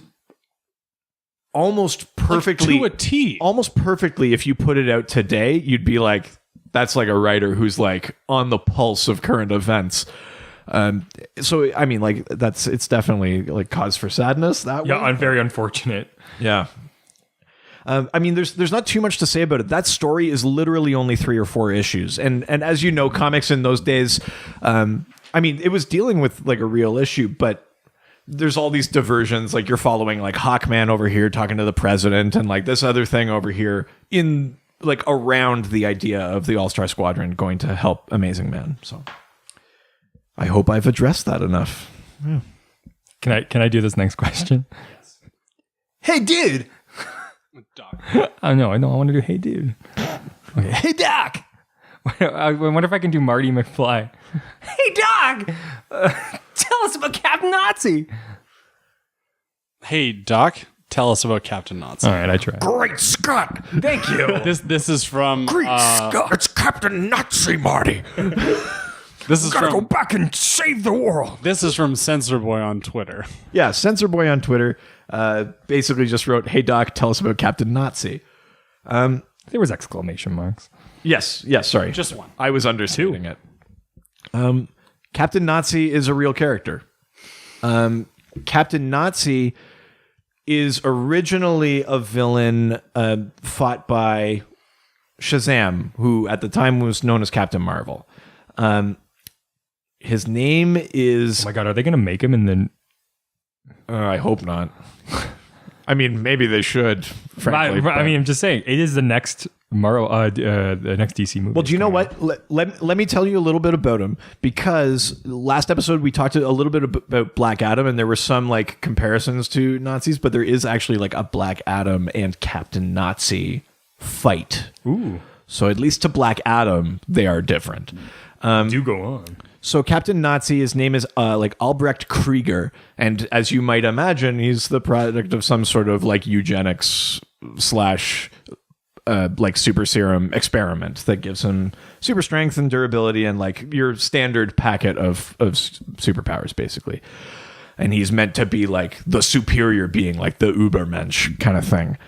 Speaker 1: almost perfectly
Speaker 3: like to a T.
Speaker 1: Almost perfectly, if you put it out today, you'd be like, that's like a writer who's like on the pulse of current events. So I mean, like it's definitely like cause for sadness that way.
Speaker 2: Yeah, very unfortunate.
Speaker 1: Yeah. I mean, there's not too much to say about it. That story is literally only 3 or 4 issues, and as you know, comics in those days, I mean, it was dealing with like a real issue, but there's all these diversions, like you're following like Hawkman over here talking to the president, and like this other thing over here in like around the idea of the All-Star Squadron going to help Amazing Man. So I hope I've addressed that enough. Yeah.
Speaker 2: Can I do this next question?
Speaker 3: Yes.
Speaker 1: Hey, dude.
Speaker 3: Doc.
Speaker 2: I want to do hey, dude.
Speaker 1: Okay. Hey, Doc.
Speaker 2: I wonder if I can do Marty McFly. Hey, Doc. Tell us about Captain Nazi.
Speaker 3: Hey, Doc, tell us about Captain Nazi.
Speaker 2: All right, I try.
Speaker 1: Great Scott!
Speaker 2: Thank you.
Speaker 3: This is from
Speaker 1: Great Scott! It's Captain Nazi, Marty.
Speaker 3: This is
Speaker 1: Gotta
Speaker 3: from
Speaker 1: go back and save the world.
Speaker 3: This is from Censor Boy on Twitter.
Speaker 1: Yeah, Censor Boy on Twitter basically just wrote, "Hey Doc, tell us about Captain Nazi."
Speaker 2: There was exclamation marks.
Speaker 1: Yes. Sorry,
Speaker 3: Just one.
Speaker 1: I was understating it. Captain Nazi is a real character. Captain Nazi is originally a villain fought by Shazam, who at the time was known as Captain Marvel. His name is...
Speaker 2: Oh my God, are they going to make him in the...
Speaker 1: I hope not. I mean, maybe they should. Frankly,
Speaker 2: I mean, I'm just saying it is the next the next DC movie.
Speaker 1: Well, do you know what? Let me tell you a little bit about him, because last episode we talked a little bit about Black Adam, and there were some like comparisons to Nazis, but there is actually like a Black Adam and Captain Nazi fight.
Speaker 2: Ooh.
Speaker 1: So at least to Black Adam, they are different.
Speaker 2: Do go on.
Speaker 1: So Captain Nazi, his name is like Albrecht Krieger, and as you might imagine, he's the product of some sort of like eugenics / like super serum experiment that gives him super strength and durability and like your standard packet of superpowers, basically. And he's meant to be like the superior being, like the Ubermensch kind of thing.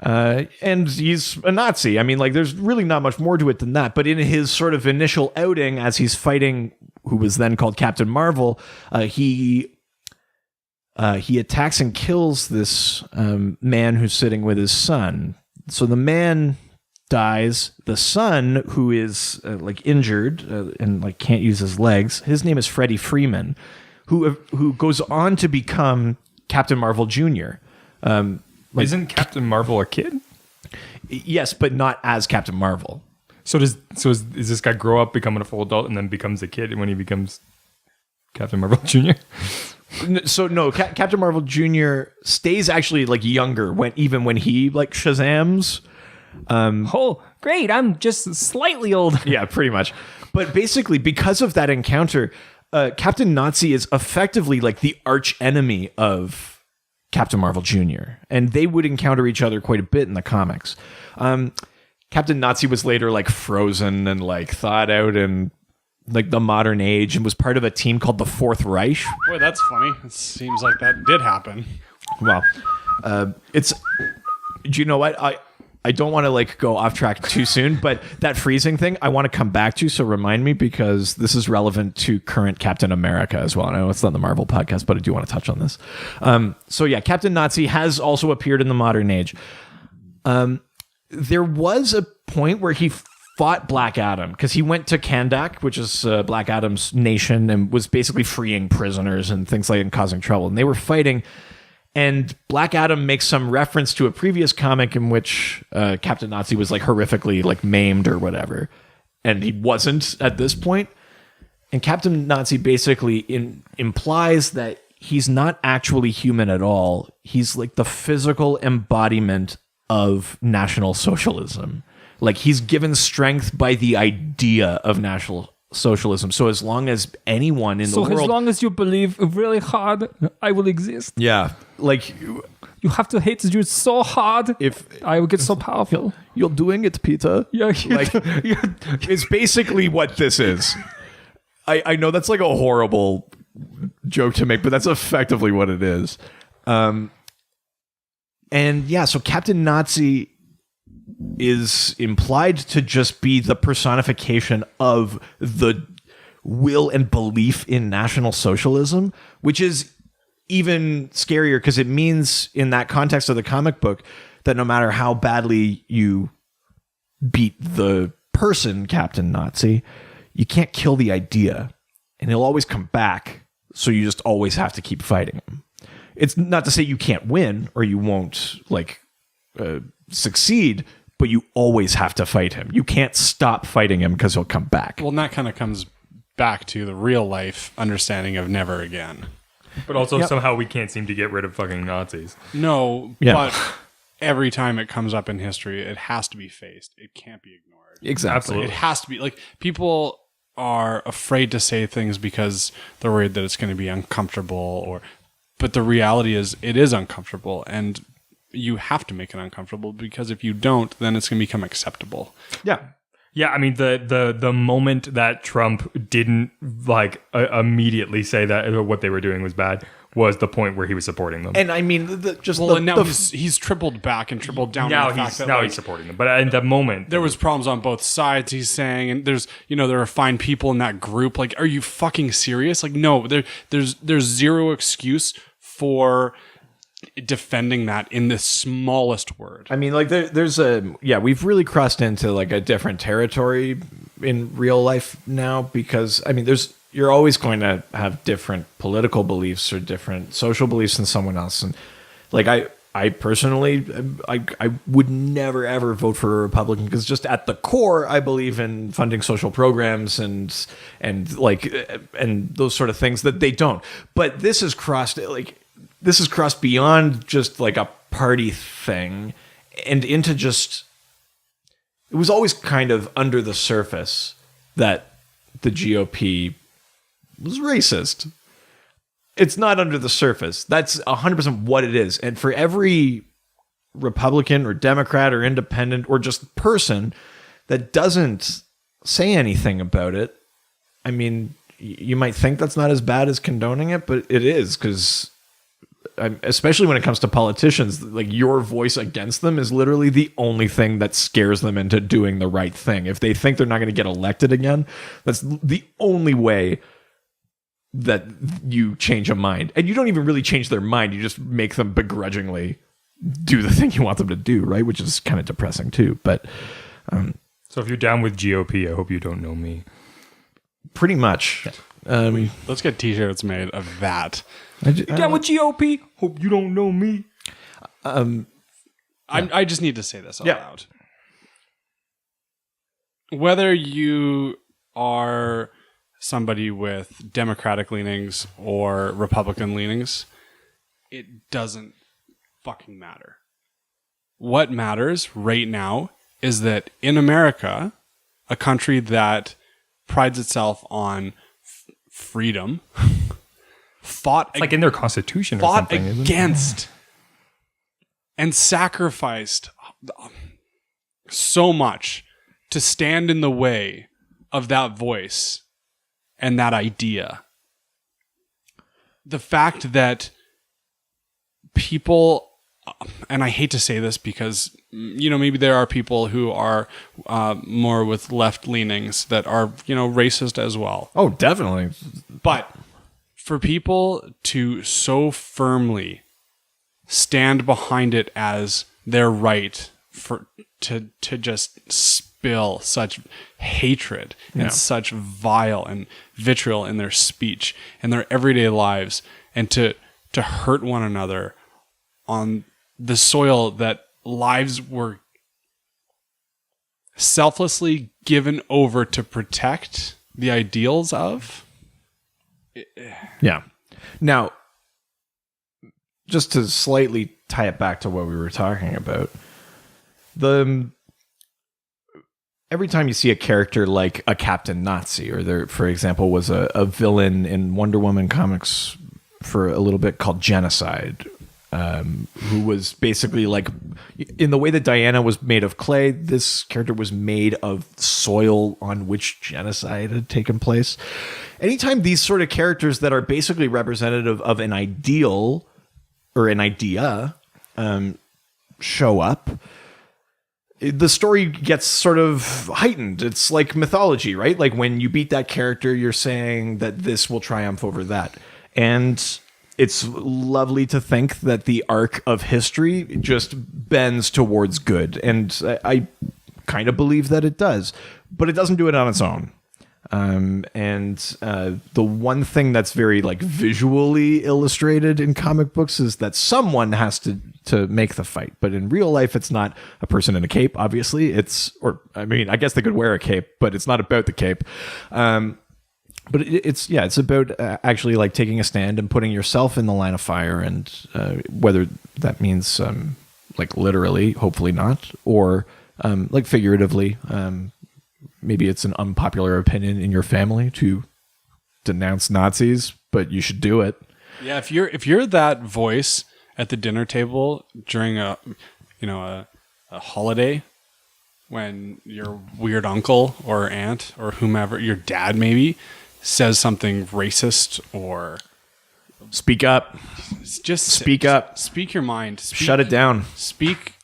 Speaker 1: And he's a Nazi. I mean, like, there's really not much more to it than that. But in his sort of initial outing, as he's fighting who was then called Captain Marvel, he attacks and kills this man who's sitting with his son. So the man dies. The son, who is like injured and like can't use his legs, his name is Freddie Freeman, who goes on to become Captain Marvel Jr.
Speaker 2: Isn't Captain Marvel a kid?
Speaker 1: Yes, but not as Captain Marvel.
Speaker 2: So does this guy grow up, becoming a full adult, and then becomes a kid when he becomes Captain Marvel Jr.?
Speaker 1: So no, Captain Marvel Jr. stays actually like younger even when he like Shazams.
Speaker 2: Oh, great! I'm just slightly older.
Speaker 1: Yeah, pretty much. But basically, because of that encounter, Captain Nazi is effectively like the arch enemy of Captain Marvel Jr., and they would encounter each other quite a bit in the comics. Captain Nazi was later like frozen and like thawed out in like the modern age, and was part of a team called the Fourth Reich.
Speaker 3: Boy, that's funny. It seems like that did happen.
Speaker 1: Well, do you know what? I don't want to like go off track too soon, but that freezing thing I want to come back to, so remind me, because this is relevant to current Captain America as well. I know it's not the Marvel podcast, but I do want to touch on this. So yeah, Captain Nazi has also appeared in the modern age. There was a point where he fought Black Adam, because he went to Kandak, which is Black Adam's nation, and was basically freeing prisoners and things like that and causing trouble. And they were fighting. And Black Adam makes some reference to a previous comic in which Captain Nazi was like horrifically like maimed or whatever, and he wasn't at this point. And Captain Nazi basically implies that he's not actually human at all. He's like the physical embodiment of National Socialism. Like, he's given strength by the idea of National Socialism. So as long as anyone in the world...
Speaker 2: So as long as you believe really hard, I will exist.
Speaker 1: Yeah. Like...
Speaker 2: You have to hate the Jews so hard
Speaker 1: If
Speaker 2: I will get so powerful.
Speaker 1: you're doing it, Peter.
Speaker 2: Yeah,
Speaker 1: Like, it's basically what this is. I know that's like a horrible joke to make, but that's effectively what it is. And yeah, so Captain Nazi is implied to just be the personification of the will and belief in National Socialism, which is even scarier because it means, in that context of the comic book, that no matter how badly you beat the person, Captain Nazi, you can't kill the idea, and he'll always come back. So you just always have to keep fighting him. It's not to say you can't win or you won't like succeed, but you always have to fight him. You can't stop fighting him because he'll come back.
Speaker 3: Well, and that kind of comes back to the real life understanding of never again.
Speaker 2: But also somehow we can't seem to get rid of fucking Nazis.
Speaker 3: No,
Speaker 1: Yeah.
Speaker 3: but every time it comes up in history, it has to be faced. It can't be ignored.
Speaker 1: Exactly.
Speaker 2: Absolutely.
Speaker 3: It has to be. Like, people are afraid to say things because they're worried that it's going to be uncomfortable, but the reality is it is uncomfortable, and you have to make it uncomfortable, because if you don't, then it's going to become acceptable.
Speaker 1: Yeah.
Speaker 2: Yeah, I mean the moment that Trump didn't like immediately say that what they were doing was bad was the point where he was supporting them.
Speaker 1: And I mean,
Speaker 3: And now he's tripled back and tripled down.
Speaker 2: Now
Speaker 3: on the fact that,
Speaker 2: he's supporting them, but at the moment
Speaker 3: there was problems on both sides. He's saying, and there's there are fine people in that group. Like, are you fucking serious? Like, no, there's zero excuse for defending that in the smallest word.
Speaker 1: I mean, like we've really crossed into like a different territory in real life now, because I mean, you're always going to have different political beliefs or different social beliefs than someone else. And like, I personally, I would never ever vote for a Republican because just at the core, I believe in funding social programs and those sort of things that they don't. But this has crossed beyond just like a party thing and into just. It was always kind of under the surface that the GOP was racist. It's not under the surface. That's 100% what it is. And for every Republican or Democrat or independent or just person that doesn't say anything about it, I mean, you might think that's not as bad as condoning it, but it is, because especially when it comes to politicians, like your voice against them is literally the only thing that scares them into doing the right thing. If they think they're not going to get elected again, that's the only way that you change a mind. And you don't even really change their mind. You just make them begrudgingly do the thing you want them to do, right? Which is kind of depressing too. But
Speaker 2: so if you're down with GOP, I hope you don't know me. Pretty much.
Speaker 3: Let's get t-shirts made of that.
Speaker 2: You're down with GOP? Hope you don't know me.
Speaker 3: I just need to say this out loud. Whether you are somebody with Democratic leanings or Republican leanings, it doesn't fucking matter. What matters right now is that in America, a country that prides itself on freedom, fought
Speaker 2: like in their constitution or something,
Speaker 3: against and sacrificed so much to stand in the way of that voice and that idea. The fact that people, and I hate to say this because, you know, maybe there are people who are more with left leanings that are, you know, racist as well.
Speaker 1: Oh, definitely.
Speaker 3: But for people to so firmly stand behind it as their right to just spill such hatred and such vile and vitriol in their speech and their everyday lives, and to hurt one another on the soil that lives were selflessly given over to protect the ideals of.
Speaker 1: Yeah. Now, just to slightly tie it back to what we were talking about, every time you see a character like a Captain Nazi, or there, for example, was a villain in Wonder Woman comics for a little bit called Genocide, who was basically like, in the way that Diana was made of clay, this character was made of soil on which genocide had taken place. Anytime these sort of characters that are basically representative of an ideal or an idea show up, the story gets sort of heightened. It's like mythology, right? Like when you beat that character, you're saying that this will triumph over that. And it's lovely to think that the arc of history just bends towards good. And I kind of believe that it does, but it doesn't do it on its own. The one thing that's very like visually illustrated in comic books is that someone has to make the fight. But in real life, it's not a person in a cape, obviously. I guess they could wear a cape, but it's not about the cape. But it's about actually like taking a stand and putting yourself in the line of fire, and whether that means like literally, hopefully not, or like figuratively. Maybe it's an unpopular opinion in your family to denounce Nazis, but you should do it.
Speaker 3: Yeah, if you're that voice at the dinner table during a holiday, when your weird uncle or aunt or whomever, your dad maybe, says something racist, or
Speaker 1: speak up.
Speaker 3: Just
Speaker 1: speak up.
Speaker 3: Speak your mind.
Speaker 1: Shut it down. Speak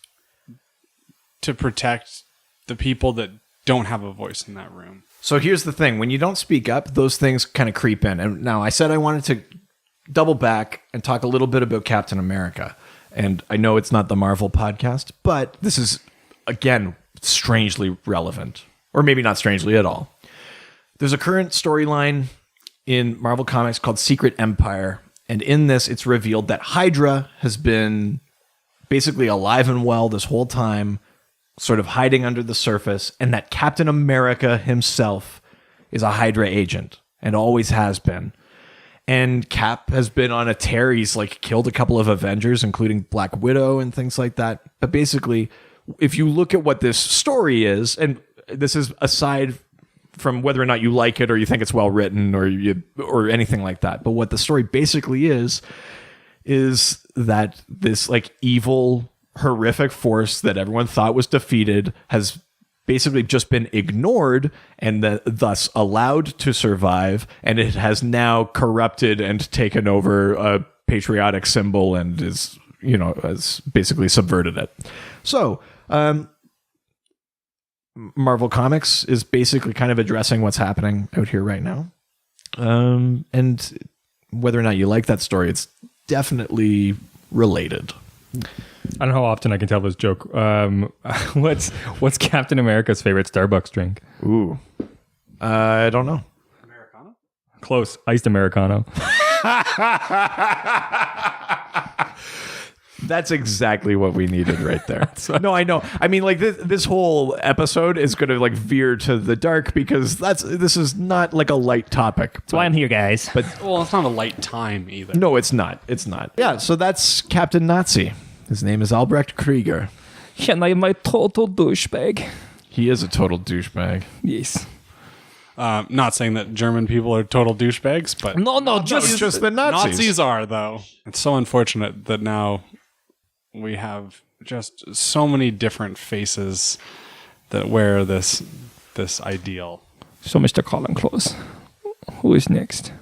Speaker 3: to protect the people that don't have a voice in that room.
Speaker 1: So here's the thing. When you don't speak up, those things kind of creep in. And now I said I wanted to double back and talk a little bit about Captain America. And I know it's not the Marvel podcast, but this is, again, strangely relevant. Or maybe not strangely at all. There's a current storyline in Marvel Comics called Secret Empire. And in this, it's revealed that Hydra has been basically alive and well this whole time, sort of hiding under the surface, and that Captain America himself is a Hydra agent and always has been. And Cap has been on a tear. He's like killed a couple of Avengers, including Black Widow and things like that. But basically, if you look at what this story is, and this is aside from whether or not you like it or you think it's well written or anything like that, but what the story basically is that this like evil, horrific force that everyone thought was defeated has basically just been ignored and thus allowed to survive, and it has now corrupted and taken over a patriotic symbol and has basically subverted it. So Marvel Comics is basically kind of addressing what's happening out here right now, and whether or not you like that story, it's definitely related.
Speaker 2: I don't know how often I can tell this joke. What's Captain America's favorite Starbucks drink?
Speaker 1: Ooh, I don't know.
Speaker 3: Americano?
Speaker 2: Close. Iced Americano.
Speaker 1: That's exactly what we needed right there. No, I know. I mean, like this whole episode is going to like veer to the dark because this is not like a light topic.
Speaker 2: That's why I'm here, guys.
Speaker 3: But well, it's not a light time either.
Speaker 1: No, it's not. It's not. Yeah. So that's Captain Nazi. His name is Albrecht Krieger.
Speaker 2: And I am a total douchebag.
Speaker 1: He is a total douchebag.
Speaker 2: Yes.
Speaker 3: Not saying that German people are total douchebags, but
Speaker 2: No,
Speaker 1: just the Nazis.
Speaker 3: Nazis are, though. It's so unfortunate that now we have just so many different faces that wear this ideal.
Speaker 2: So, Mr. Colin Close, who is next?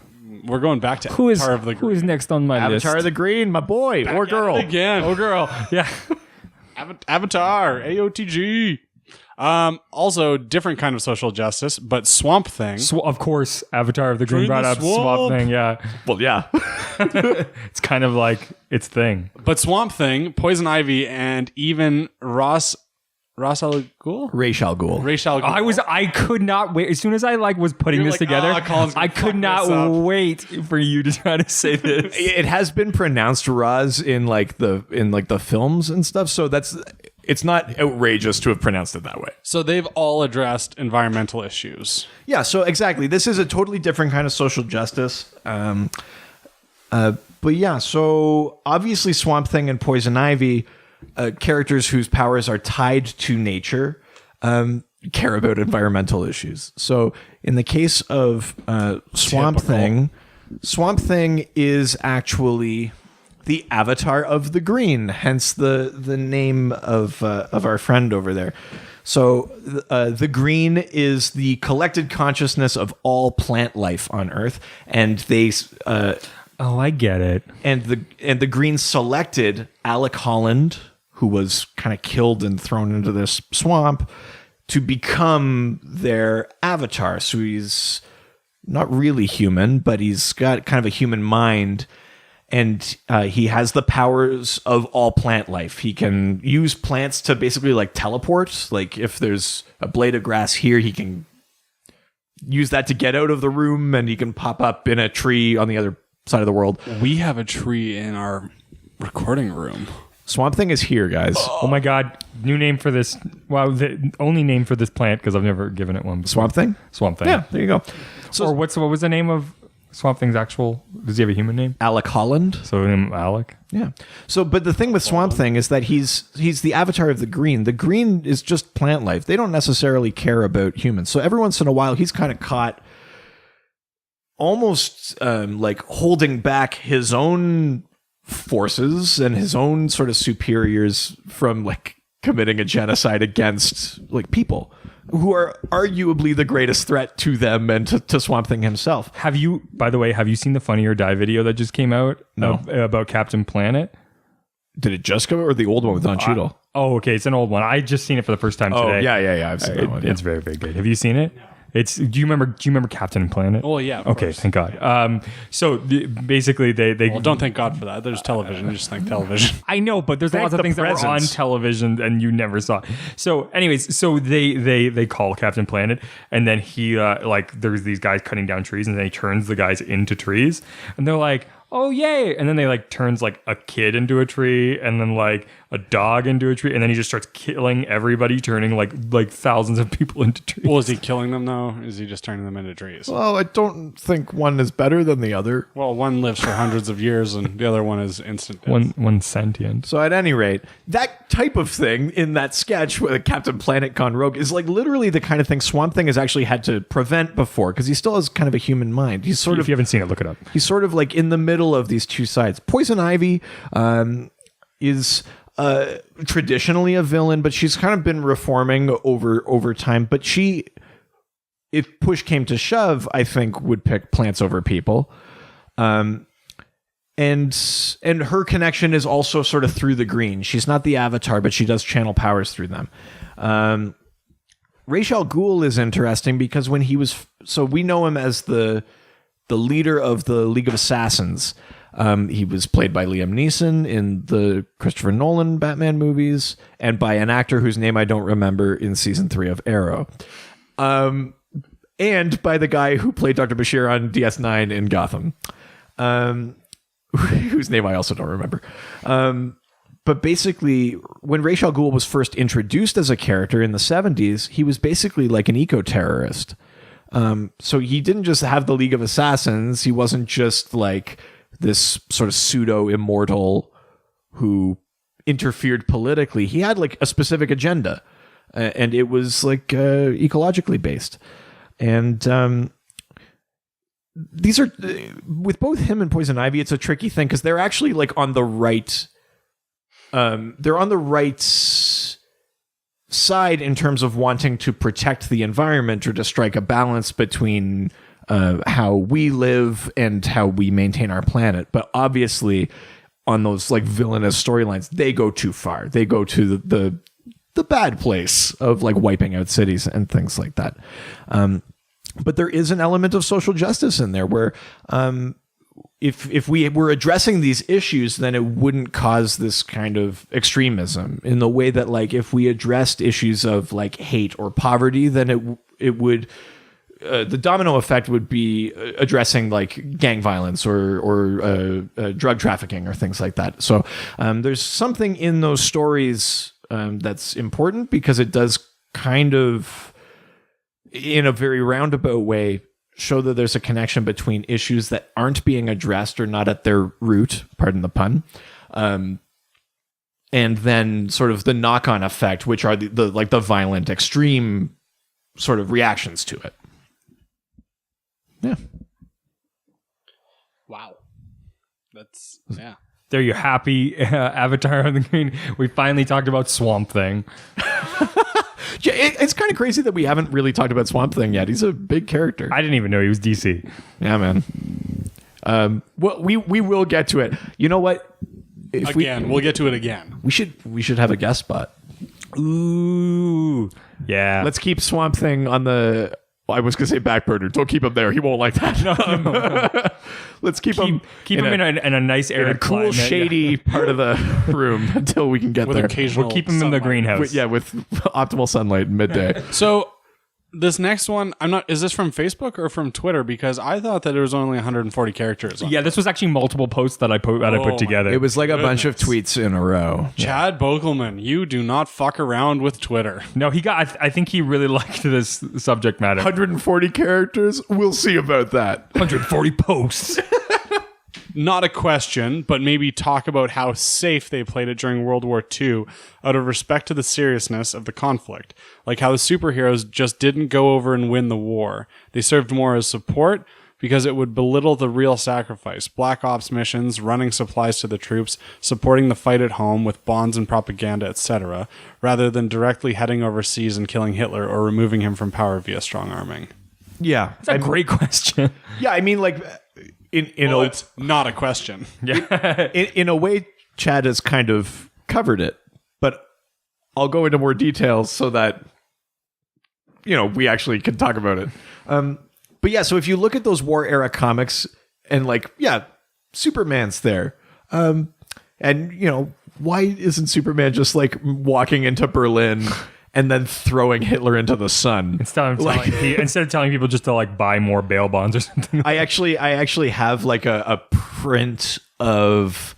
Speaker 3: We're going back to
Speaker 2: Who is
Speaker 3: Avatar of the Green.
Speaker 2: Who is next on my list?
Speaker 1: Avatar of the Green, my boy.
Speaker 3: Back
Speaker 1: or
Speaker 3: at
Speaker 1: girl.
Speaker 3: it again.
Speaker 2: Oh, girl. Yeah.
Speaker 3: Avatar, AOTG. Also, different kind of social justice, but Swamp Thing.
Speaker 2: Of course, Avatar of the Green
Speaker 3: Drain
Speaker 2: brought
Speaker 3: the
Speaker 2: up Swamp
Speaker 3: swamp.
Speaker 2: Thing. Yeah.
Speaker 1: Well, yeah.
Speaker 2: It's kind of like its thing.
Speaker 3: But Swamp Thing, Poison Ivy, and even Ra's al Ghul?
Speaker 1: Ra's al Ghul.
Speaker 3: Ra's al Ghul.
Speaker 2: I could not wait. As soon as I was putting
Speaker 3: You're
Speaker 2: this
Speaker 3: like,
Speaker 2: together,
Speaker 3: Colin's gonna
Speaker 2: I
Speaker 3: fuck
Speaker 2: could
Speaker 3: this
Speaker 2: not
Speaker 3: up.
Speaker 2: wait for you to try to say this.
Speaker 1: It has been pronounced Raz in the films and stuff, so it's not outrageous to have pronounced it that way.
Speaker 3: So they've all addressed environmental issues.
Speaker 1: Yeah, so exactly. This is a totally different kind of social justice. But yeah, so obviously Swamp Thing and Poison Ivy, characters whose powers are tied to nature, care about environmental issues. So in the case of Swamp Thing is actually the Avatar of the Green, hence the name of our friend over there. So the green is the collected consciousness of all plant life on Earth, and they
Speaker 2: Oh, I get it.
Speaker 1: and the green selected Alec Holland, who was kind of killed and thrown into this swamp, to become their avatar. So he's not really human, but he's got kind of a human mind. And he has the powers of all plant life. He can use plants to basically like teleport. Like if there's a blade of grass here, he can use that to get out of the room, and he can pop up in a tree on the other side of the world.
Speaker 3: We have a tree in our recording room.
Speaker 1: Swamp Thing is here, guys.
Speaker 2: Oh my God. New name for this. Well, the only name for this plant, because I've never given it one before.
Speaker 1: Swamp Thing?
Speaker 2: Swamp Thing.
Speaker 1: Yeah, there you go. So
Speaker 2: Or what was the name of Swamp Thing's actual? Does he have a human name?
Speaker 1: Alec Holland.
Speaker 2: So him, Alec.
Speaker 1: Yeah. So, but the thing with Swamp Thing is that he's the avatar of the green. The green is just plant life. They don't necessarily care about humans. So every once in a while, he's kind of caught almost like holding back his own forces and his own sort of superiors from like committing a genocide against like people who are arguably the greatest threat to them and to Swamp Thing himself.
Speaker 2: By the way, have you seen the Funny or Die video that just came out?
Speaker 1: No.
Speaker 2: About Captain Planet?
Speaker 1: Did it just come out, or the old one with Don Cheadle?
Speaker 2: Oh, okay. It's an old one. I just seen it for the first time today.
Speaker 1: Yeah. I've seen that one. Yeah.
Speaker 2: It's very, very good. Have you seen it? Do you remember Captain Planet?
Speaker 3: Oh yeah. Of
Speaker 2: Okay,
Speaker 3: course.
Speaker 2: thank God. So basically, they
Speaker 3: Well, don't thank God for that. There's television. Just thank television.
Speaker 2: I know, but there's
Speaker 1: Thank
Speaker 2: lots of
Speaker 1: the
Speaker 2: things that were on
Speaker 1: presents.
Speaker 2: television and you never saw. So, anyways, so they call Captain Planet, and then he like there's these guys cutting down trees, and then he turns the guys into trees, and they're like, oh yay, and then they like turns like a kid into a tree, and then like a dog into a tree, and then he just starts killing everybody, turning like thousands of people into trees.
Speaker 3: Well, is he killing them though? Is he just turning them into trees?
Speaker 1: Well, I don't think one is better than the other.
Speaker 3: Well, one lives for hundreds of years, and the other one is instant death.
Speaker 2: One sentient.
Speaker 1: So at any rate, that type of thing in that sketch with Captain Planet gone rogue is like literally the kind of thing Swamp Thing has actually had to prevent before, because he still has kind of a human mind. He's sort
Speaker 2: If
Speaker 1: of
Speaker 2: you haven't seen it, look it up.
Speaker 1: He's sort of like in the middle of these two sides. Poison Ivy is traditionally a villain, but she's kind of been reforming over time. But she, if push came to shove, I think would pick plants over people. And her connection is also sort of through the green. She's not the Avatar, but she does channel powers through them. Ra's al Ghul is interesting because when he was, so we know him as the leader of the League of Assassins. He was played by Liam Neeson in the Christopher Nolan Batman movies and by an actor whose name I don't remember in season 3 of Arrow. And by the guy who played Dr. Bashir on DS9 in Gotham. Whose name I also don't remember. But basically, when Ra's al Ghul was first introduced as a character in the 70s, he was basically like an eco-terrorist. So he didn't just have the League of Assassins. He wasn't just like this sort of pseudo-immortal who interfered politically. He had like a specific agenda, and it was like ecologically based. And these are, with both him and Poison Ivy, it's a tricky thing because they're actually like on the right. They're on the right side in terms of wanting to protect the environment or to strike a balance between how we live and how we maintain our planet. But obviously, on those like villainous storylines, they go too far. They go to the bad place of like wiping out cities and things like that. But there is an element of social justice in there where if we were addressing these issues, then it wouldn't cause this kind of extremism in the way that like if we addressed issues of like hate or poverty, then it would the domino effect would be addressing like gang violence or drug trafficking or things like that. So there's something in those stories that's important because it does kind of, in a very roundabout way, show that there's a connection between issues that aren't being addressed or not at their root, pardon the pun, and then sort of the knock-on effect, which are the like the violent, extreme sort of reactions to it. Yeah.
Speaker 3: Wow. That's, yeah.
Speaker 2: There you happy Avatar on the green. We finally talked about Swamp Thing.
Speaker 1: Yeah, it's kind of crazy that we haven't really talked about Swamp Thing yet. He's a big character.
Speaker 2: I didn't even know he was DC.
Speaker 1: Yeah, man. Well, we will get to it. You know what?
Speaker 3: We'll get to it again.
Speaker 1: We should have a guest spot.
Speaker 2: Ooh, yeah.
Speaker 1: Let's keep Swamp Thing on the. Well, I was gonna say back burner. Don't keep him there. He won't like that. No. Let's keep him
Speaker 2: in a nice arid,
Speaker 1: in a cool,
Speaker 2: climate,
Speaker 1: shady part of the room until we can get
Speaker 3: With
Speaker 1: there.
Speaker 3: occasional
Speaker 2: We'll keep him in the greenhouse.
Speaker 1: With optimal sunlight midday.
Speaker 3: So this next one, is this from Facebook or from Twitter? Because I thought that it was only 140 characters.
Speaker 2: Yeah, this was actually multiple posts that I put together.
Speaker 1: It was like a bunch of tweets in a row.
Speaker 3: Chad Bokelman, you do not fuck around with Twitter.
Speaker 2: No, he got. I think he really liked this subject matter.
Speaker 1: 140 characters. We'll see about that.
Speaker 2: 140 posts.
Speaker 3: Not a question, but maybe talk about how safe they played it during World War II out of respect to the seriousness of the conflict. Like how the superheroes just didn't go over and win the war. They served more as support because it would belittle the real sacrifice. Black Ops missions, running supplies to the troops, supporting the fight at home with bonds and propaganda, etc., rather than directly heading overseas and killing Hitler or removing him from power via strong arming.
Speaker 1: Yeah.
Speaker 2: That's a great question.
Speaker 1: Yeah, I mean, like...
Speaker 3: It's not a question.
Speaker 2: Yeah.
Speaker 1: in a way, Chad has kind of covered it, but I'll go into more details so that we actually can talk about it. But yeah, so if you look at those war era comics and like, yeah, Superman's there, and why isn't Superman just like walking into Berlin and then throwing Hitler into the sun?
Speaker 2: Instead of telling people just to like buy more bail bonds or something.
Speaker 1: I actually have like a print of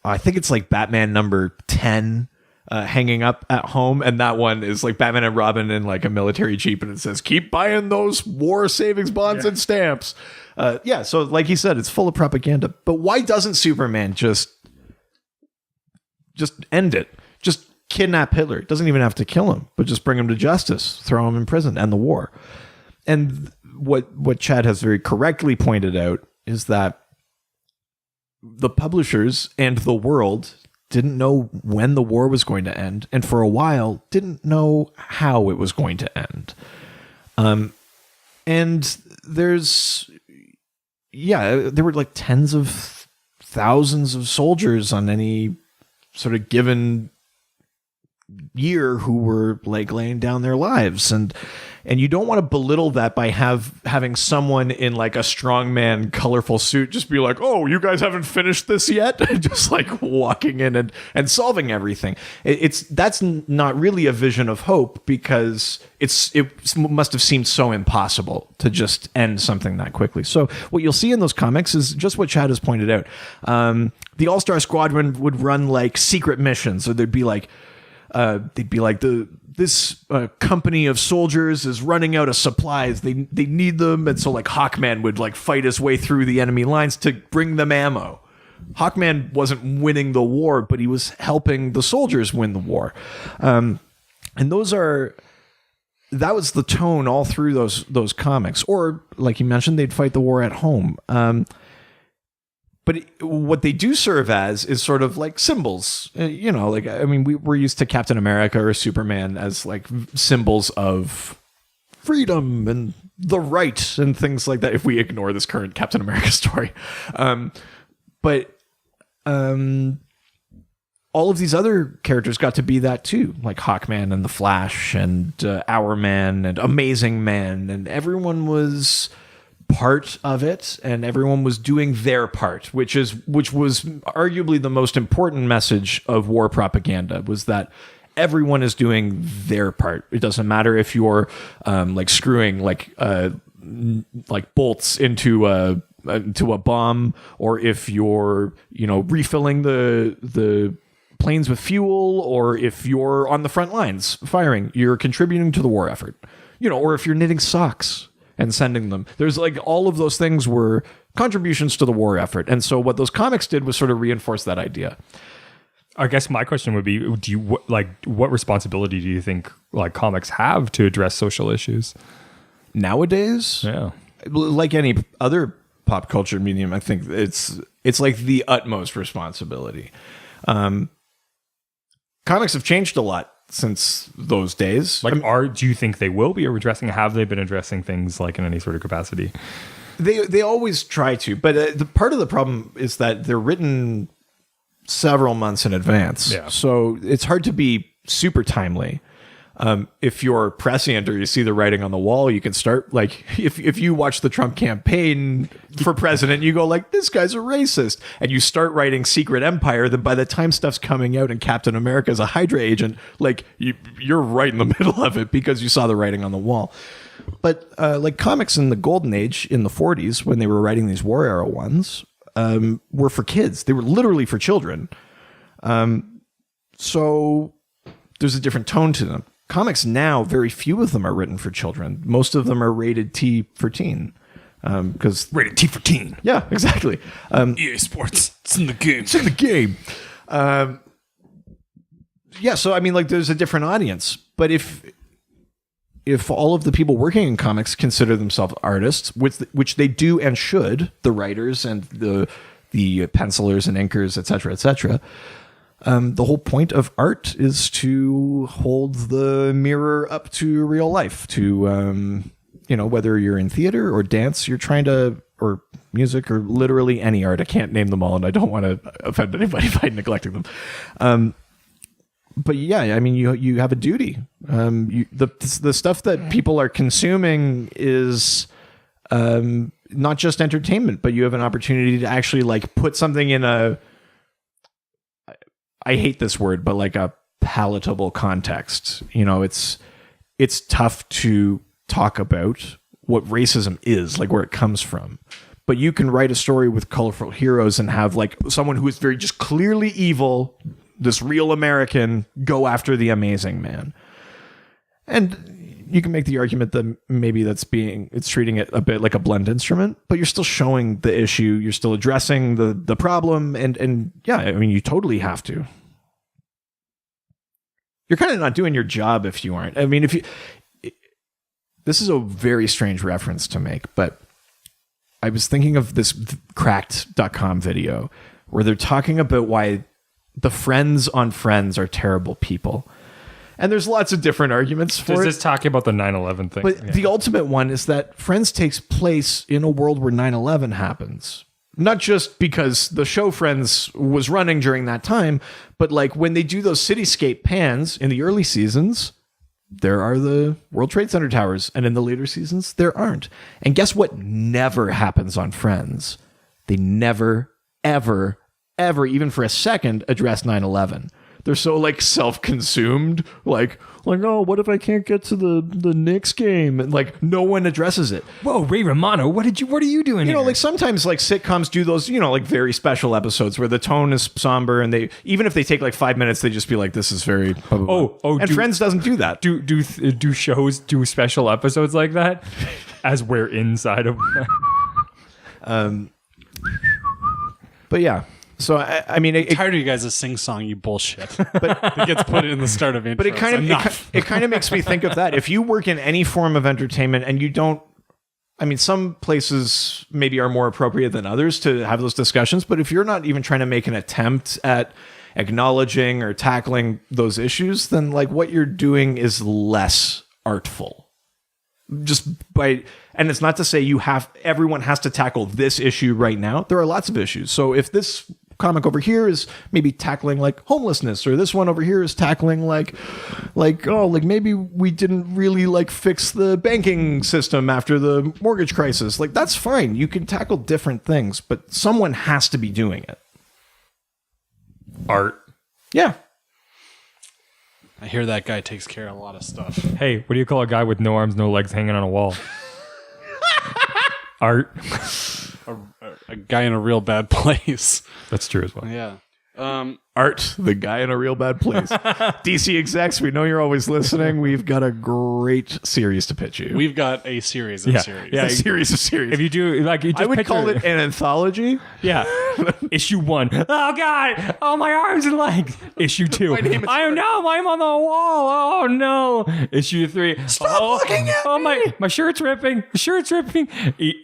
Speaker 1: I think it's like Batman number 10 hanging up at home, and that one is like Batman and Robin in like a military jeep, and it says keep buying those war savings bonds and stamps. So like he said, it's full of propaganda. But why doesn't Superman just end it? Just kidnap Hitler. Doesn't even have to kill him, but just bring him to justice, throw him in prison, end the war. And what Chad has very correctly pointed out is that the publishers and the world didn't know when the war was going to end, and for a while didn't know how it was going to end. And there were like tens of thousands of soldiers on any sort of given year who were like laying down their lives, and you don't want to belittle that by having someone in like a strongman colorful suit just be like, oh, you guys haven't finished this yet, just like walking in and solving everything. That's not really a vision of hope, because it must have seemed so impossible to just end something that quickly. So what you'll see in those comics is just what Chad has pointed out. The All-Star Squadron would run like secret missions, or they'd be like this company of soldiers is running out of supplies. They need them, and so like Hawkman would like fight his way through the enemy lines to bring them ammo. Hawkman wasn't winning the war, but he was helping the soldiers win the war. And that was the tone all through those comics. Or like you mentioned, they'd fight the war at home. But what they do serve as is sort of like symbols, we're used to Captain America or Superman as like symbols of freedom and the right and things like that, if we ignore this current Captain America story. But all of these other characters got to be that too, like Hawkman and the Flash and Hourman and Amazing Man, and everyone was part of it, and everyone was doing their part, which was arguably the most important message of war propaganda, was that everyone is doing their part. It doesn't matter if you're like screwing like bolts into a bomb, or if you're refilling the planes with fuel, or if you're on the front lines firing, you're contributing to the war effort, or if you're knitting socks and sending them. There's like all of those things were contributions to the war effort. And so what those comics did was sort of reinforce that idea.
Speaker 2: I guess my question would be, what responsibility do you think like comics have to address social issues
Speaker 1: nowadays?
Speaker 2: Yeah.
Speaker 1: Like any other pop culture medium, I think it's like the utmost responsibility. Comics have changed a lot since those days.
Speaker 2: Do you think they will be have they been addressing things like in any sort of capacity?
Speaker 1: They always try to, but the part of the problem is that they're written several months in advance.
Speaker 2: Yeah.
Speaker 1: So it's hard to be super timely. If you're prescient or you see the writing on the wall, you can start like, if you watch the Trump campaign for president, you go like, this guy's a racist, and you start writing Secret Empire, then by the time stuff's coming out and Captain America is a Hydra agent, like you're right in the middle of it because you saw the writing on the wall. But like comics in the golden age in the 40s, when they were writing these war era ones, were for kids. They were literally for children. So there's a different tone to them. Comics now, very few of them are written for children. Most of them are rated T for teen. Because
Speaker 2: rated T for teen.
Speaker 1: Yeah, exactly.
Speaker 3: EA Sports. It's in the game.
Speaker 1: It's in the game. So I mean, like, there's a different audience. But if all of the people working in comics consider themselves artists, which they do and should, the writers and the pencilers and inkers, et cetera, the whole point of art is to hold the mirror up to real life, to, whether you're in theater or dance, you're trying to, or music, or literally any art. I can't name them all, and I don't want to offend anybody by neglecting them. But yeah, I mean, you have a duty. The stuff that people are consuming is not just entertainment, but you have an opportunity to actually like put something in I hate this word, but like a palatable context. It's tough to talk about what racism is, like where it comes from. but you can write a story with colorful heroes and have like someone who is very just clearly evil, this real American, go after the amazing man. And you can make the argument that maybe it's treating it a bit like a blend instrument, but you're still showing the issue, you're still addressing the problem, and yeah, I mean, you totally have to. You're kind of not doing your job if you aren't. I mean, this is a very strange reference to make, but I was thinking of this cracked.com video where they're talking about why the friends on Friends are terrible people. And there's lots of different arguments for it.
Speaker 2: Does this talk about the 9/11 thing?
Speaker 1: But the ultimate one is that Friends takes place in a world where 9/11 happens. Not just because the show Friends was running during that time, but like when they do those cityscape pans in the early seasons, there are the World Trade Center towers. And in the later seasons, there aren't. And guess what never happens on Friends? They never, ever, ever, even for a second, address 9/11. They're so like self-consumed, like, oh, what if I can't get to the Knicks game? And like no one addresses it.
Speaker 2: Whoa, Ray Romano, what are you doing here?
Speaker 1: Like sometimes like sitcoms do those, like very special episodes where the tone is somber, and they, even if they take like 5 minutes, they just be like, this is very blah, blah, blah. And Friends doesn't do that.
Speaker 2: Do shows do special episodes like that as we're inside of
Speaker 1: But yeah. So I mean,
Speaker 3: I'm tired of you guys' sing-song, you bullshit. But it gets put in the start of intro.
Speaker 1: But it kind of makes me think of that. If you work in any form of entertainment and you don't, I mean, some places maybe are more appropriate than others to have those discussions. But if you're not even trying to make an attempt at acknowledging or tackling those issues, then like what you're doing is less artful. And it's not to say everyone has to tackle this issue right now. There are lots of issues. So if this comic over here is maybe tackling like homelessness, or this one over here is tackling like maybe we didn't really like fix the banking system after the mortgage crisis, like that's fine. You can tackle different things, but someone has to be doing it.
Speaker 2: Art.
Speaker 1: Yeah.
Speaker 3: I hear that guy takes care of a lot of stuff.
Speaker 2: Hey, what do you call a guy with no arms, no legs hanging on a wall? Art.
Speaker 3: A guy in a real bad place.
Speaker 2: That's true as well.
Speaker 3: Yeah.
Speaker 1: Art, the guy in a real bad place. DC execs, we know you're always listening. We've got a great series to pitch you.
Speaker 3: We've got a series of series.
Speaker 1: Yeah, a series of series.
Speaker 2: If you do, like, you just
Speaker 1: I would call it an anthology.
Speaker 2: Yeah. Issue 1. Oh, God. Oh, my arms and legs. Issue 2. I'm on the wall. Oh, no. Issue 3.
Speaker 1: Stop looking at me.
Speaker 2: My shirt's ripping.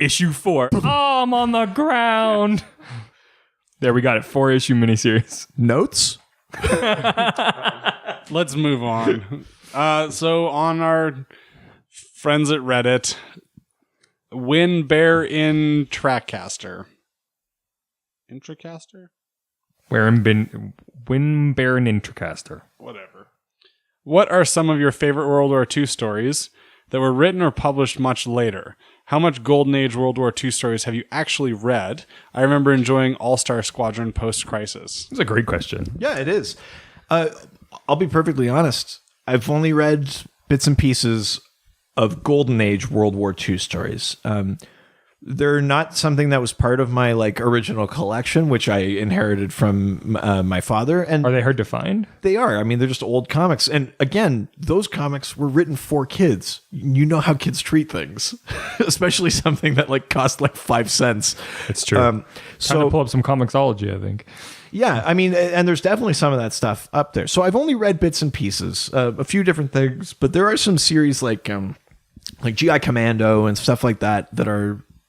Speaker 2: Issue 4. Oh, I'm on the ground. There, we got it. 4-issue miniseries.
Speaker 1: Notes?
Speaker 3: Let's move on. So on our friends at Reddit, Win Bear in Trackcaster. Intracaster?
Speaker 2: Win Bear in Intracaster.
Speaker 3: Whatever. What are some of your favorite World War II stories that were written or published much later? How much Golden Age World War II stories have you actually read? I remember enjoying All-Star Squadron post-crisis.
Speaker 2: That's a great question.
Speaker 1: Yeah, it is. I'll be perfectly honest. I've only read bits and pieces of Golden Age World War II stories. They're not something that was part of my like original collection, which I inherited from my father. And
Speaker 2: are they hard to find?
Speaker 1: They are. I mean, they're just old comics. And again, those comics were written for kids. You know how kids treat things, especially something that like cost like 5 cents.
Speaker 2: It's true. Time to pull up some Comixology, I think.
Speaker 1: Yeah, I mean, and there's definitely some of that stuff up there. So I've only read bits and pieces, a few different things, but there are some series like GI Commando and stuff like that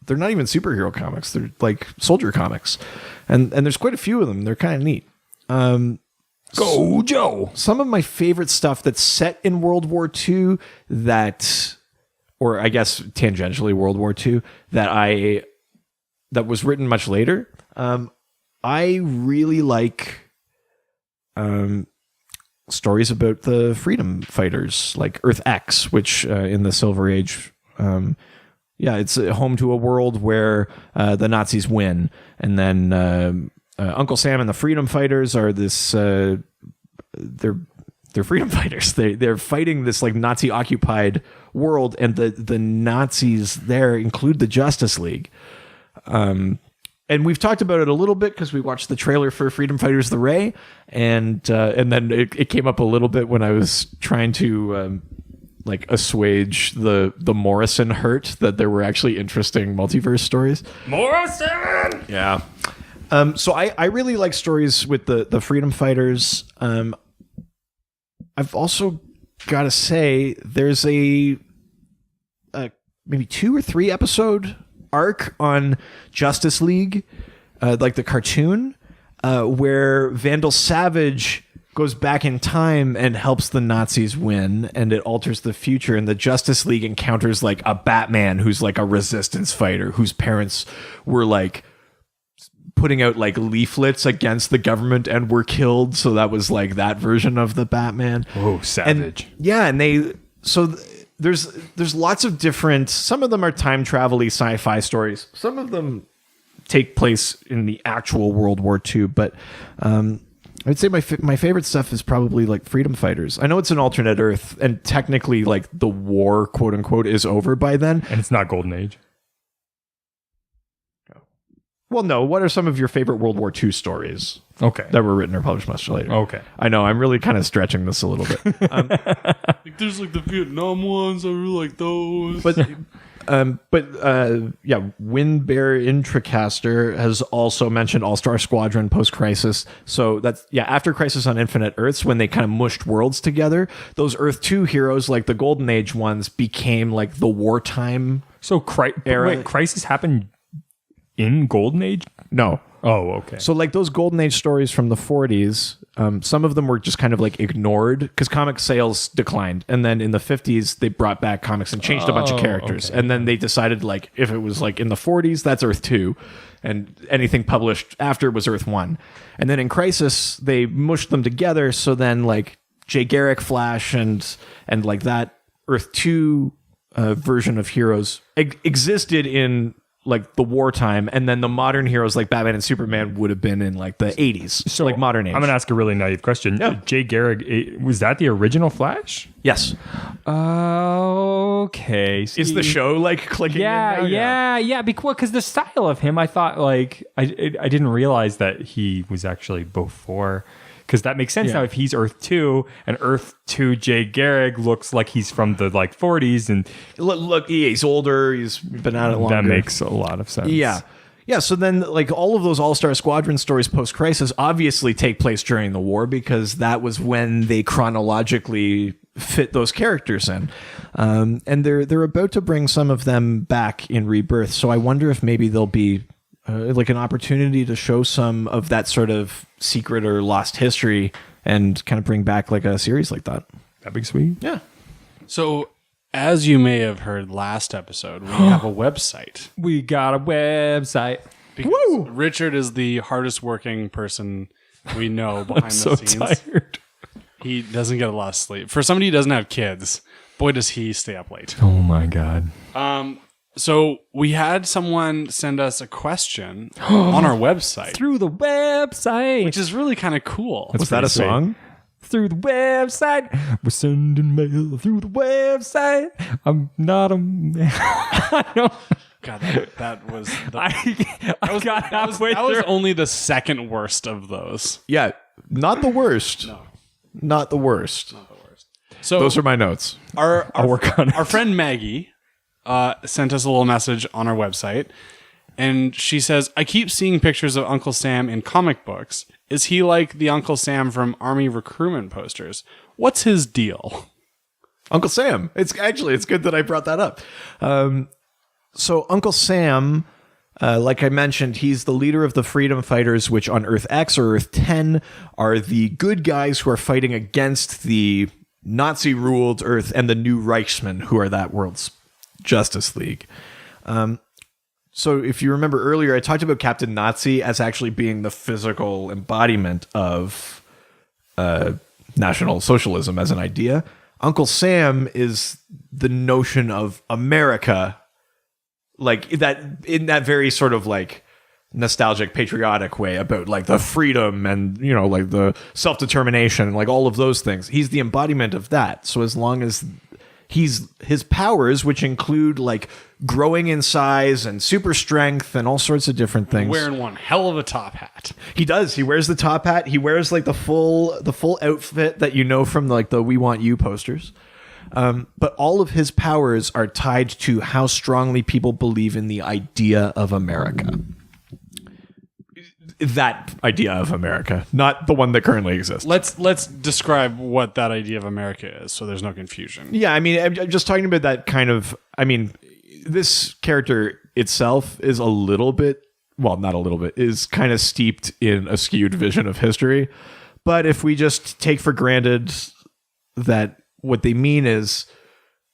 Speaker 1: they're not even superhero comics. They're like soldier comics. And there's quite a few of them. They're kind of neat.
Speaker 2: Go, Joe.
Speaker 1: Some of my favorite stuff that's set in World War II or I guess tangentially World War II, that was written much later. I really like stories about the freedom fighters, like Earth X, which in the Silver Age... it's home to a world where the Nazis win, and then Uncle Sam and the Freedom Fighters are this. They're freedom fighters. They're fighting this like Nazi occupied world, and the Nazis there include the Justice League. And we've talked about it a little bit because we watched the trailer for Freedom Fighters: The Ray, and then it came up a little bit when I was trying to assuage the Morrison hurt that there were actually interesting multiverse stories.
Speaker 2: Morrison!
Speaker 1: Yeah. So I really like stories with the Freedom Fighters. I've also got to say there's a maybe 2 or 3 episode arc on Justice League, like the cartoon, where Vandal Savage goes back in time and helps the Nazis win, and it alters the future, and the Justice League encounters like a Batman who's like a resistance fighter whose parents were like putting out like leaflets against the government and were killed, so that was like that version of the Batman.
Speaker 2: Oh, savage.
Speaker 1: There's lots of different, some of them are time travel-y sci-fi stories. Some of them take place in the actual World War II, but I'd say my favorite stuff is probably like Freedom Fighters. I know it's an alternate Earth, and technically like the war, quote unquote, is over by then.
Speaker 2: And it's not Golden Age.
Speaker 1: Well, no. What are some of your favorite World War II stories?
Speaker 2: Okay.
Speaker 1: That were written or published much later.
Speaker 2: Okay.
Speaker 1: I know. I'm really kind of stretching this a little bit.
Speaker 3: There's like the Vietnam ones. I really like those.
Speaker 1: But Windbear Intracaster has also mentioned All-Star Squadron post-Crisis. So that's, after Crisis on Infinite Earths, when they kind of mushed worlds together, those Earth 2 heroes, like the Golden Age ones, became like the wartime era.
Speaker 2: Wait, Crisis happened in Golden Age?
Speaker 1: No.
Speaker 2: Oh, okay.
Speaker 1: So like those Golden Age stories from the 40s, some of them were just kind of like ignored because comic sales declined. And then in the 50s, they brought back comics and changed a bunch of characters. Okay. And then they decided like if it was like in the 40s, that's Earth 2. And anything published after was Earth 1. And then in Crisis, they mushed them together. So then like Jay Garrick, Flash, and like that Earth 2 version of heroes existed in like the wartime, and then the modern heroes like Batman and Superman would have been in like the 80s. So like modern age.
Speaker 2: I'm gonna ask a really naive question.
Speaker 1: Yeah.
Speaker 2: Jay Garrick, was that the original Flash?
Speaker 1: Yes.
Speaker 2: Okay.
Speaker 1: Is the show like clicking?
Speaker 2: Yeah. Because the style of him, I thought like I didn't realize that he was actually before. Because that makes sense now. If he's Earth 2 and Earth 2 Jay Garrick looks like he's from the like 40s, and
Speaker 1: look, he's older. He's been at it longer.
Speaker 2: That makes a lot of sense.
Speaker 1: Yeah. So then, like all of those All-Star Squadron stories post-Crisis obviously take place during the war because that was when they chronologically fit those characters in, and they're about to bring some of them back in Rebirth. So I wonder if maybe there'll be like an opportunity to show some of that sort of secret or lost history and kind of bring back like a series like that.
Speaker 2: That'd be sweet.
Speaker 1: Yeah.
Speaker 3: So, as you may have heard last episode, we have a website.
Speaker 2: We got a website.
Speaker 3: Because Richard is the hardest working person we know behind the scenes.
Speaker 2: Tired.
Speaker 3: He doesn't get a lot of sleep. For somebody who doesn't have kids, boy, does he stay up late.
Speaker 2: Oh my God.
Speaker 3: So we had someone send us a question on our website.
Speaker 2: Through the website.
Speaker 3: Which is really kind of cool.
Speaker 1: Was that a song?
Speaker 2: Through the website. We're sending mail through the website. I'm not a man.
Speaker 3: God, that was...
Speaker 2: That
Speaker 3: was only the second worst of those.
Speaker 1: Yeah, not the worst.
Speaker 3: No.
Speaker 1: Not the worst.
Speaker 3: So
Speaker 1: those are my notes.
Speaker 3: I'll
Speaker 1: work on it.
Speaker 3: Our friend Maggie sent us a little message on our website, and she says, I keep seeing pictures of Uncle Sam in comic books. Is he like the Uncle Sam from Army recruitment posters? What's his deal?
Speaker 1: Uncle Sam. It's good that I brought that up. So Uncle Sam, like I mentioned, he's the leader of the Freedom Fighters, which on Earth X or Earth 10 are the good guys who are fighting against the Nazi-ruled Earth and the new Reichsmen, who are that world's Justice League. So if you remember earlier, I talked about Captain Nazi as actually being the physical embodiment of National Socialism as an idea. Uncle Sam is the notion of America, like that in that very sort of like nostalgic, patriotic way about like the freedom and, you know, like the self-determination and like all of those things. He's the embodiment of that. So as long as his powers, which include like growing in size and super strength and all sorts of different things.
Speaker 3: Wearing one hell of a top hat.
Speaker 1: He does. He wears the top hat. He wears like the full outfit that you know from like the "We Want You" posters. But all of his powers are tied to how strongly people believe in the idea of America. That idea of America, not the one that currently exists.
Speaker 3: Let's describe what that idea of America is, so there's no confusion.
Speaker 1: Yeah, I mean, I'm just talking about that kind of. I mean, this character itself is a little bit, well, not a little bit, is kind of steeped in a skewed vision of history. But if we just take for granted that what they mean is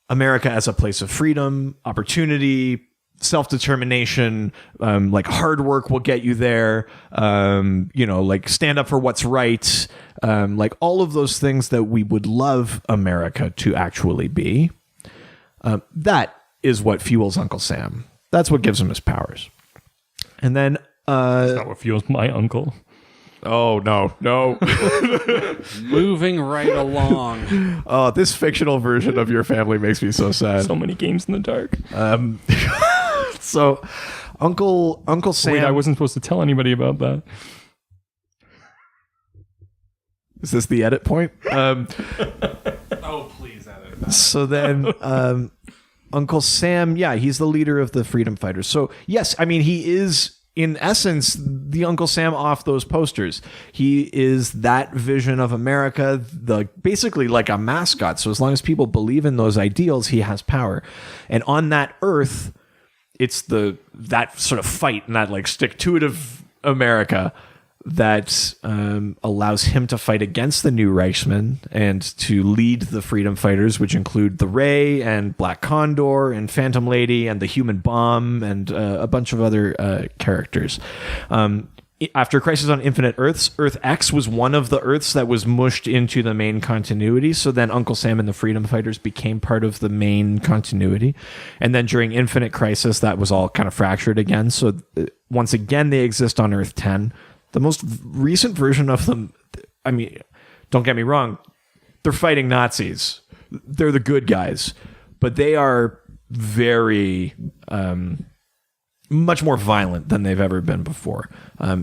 Speaker 1: America as a place of freedom, opportunity, self-determination, like hard work will get you there, like stand up for what's right, like all of those things that we would love America to actually be. That is what fuels Uncle Sam. That's what gives him his powers. And then
Speaker 2: That's not what fuels my uncle.
Speaker 1: oh no
Speaker 3: Moving right along.
Speaker 1: oh, this fictional version of your family makes me so sad.
Speaker 2: So many games in the dark.
Speaker 1: So Uncle Sam.
Speaker 2: Wait, I wasn't supposed to tell anybody about that.
Speaker 1: Is this the edit point?
Speaker 3: Oh, please edit that.
Speaker 1: So then Uncle Sam, yeah, he's the leader of the freedom fighters. So yes, I mean, he is in essence the Uncle Sam off those posters. He is that vision of America, basically like a mascot. So as long as people believe in those ideals, he has power. And on that earth, it's that sort of fight and that like stick-to-it-ive America that allows him to fight against the new Reichsmen and to lead the freedom fighters, which include the Ray and Black Condor and Phantom Lady and the Human Bomb and a bunch of other characters. After Crisis on Infinite Earths, Earth X was one of the Earths that was mushed into the main continuity. So then Uncle Sam and the Freedom Fighters became part of the main continuity. And then during Infinite Crisis, that was all kind of fractured again. So once again, they exist on Earth 10. The most recent version of them, I mean, don't get me wrong, they're fighting Nazis. They're the good guys. But they are very... much more violent than they've ever been before.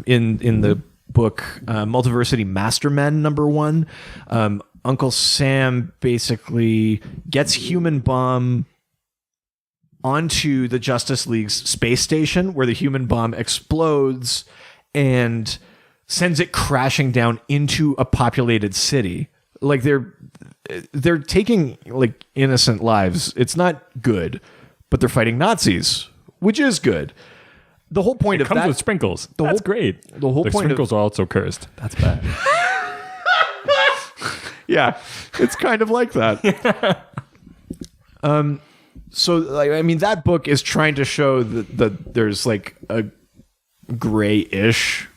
Speaker 1: In the book Multiversity Mastermen #1, Uncle Sam basically gets Human Bomb onto the Justice League's space station, where the Human Bomb explodes and sends it crashing down into a populated city. Like they're taking like innocent lives. It's not good, but they're fighting Nazis, which is good. The whole point of
Speaker 2: Comes
Speaker 1: that
Speaker 2: with sprinkles. That's great.
Speaker 1: The whole point
Speaker 2: sprinkles are also cursed.
Speaker 1: that's bad. Yeah, it's kind of like that. So like, I mean, that book is trying to show that there's like a gray-ish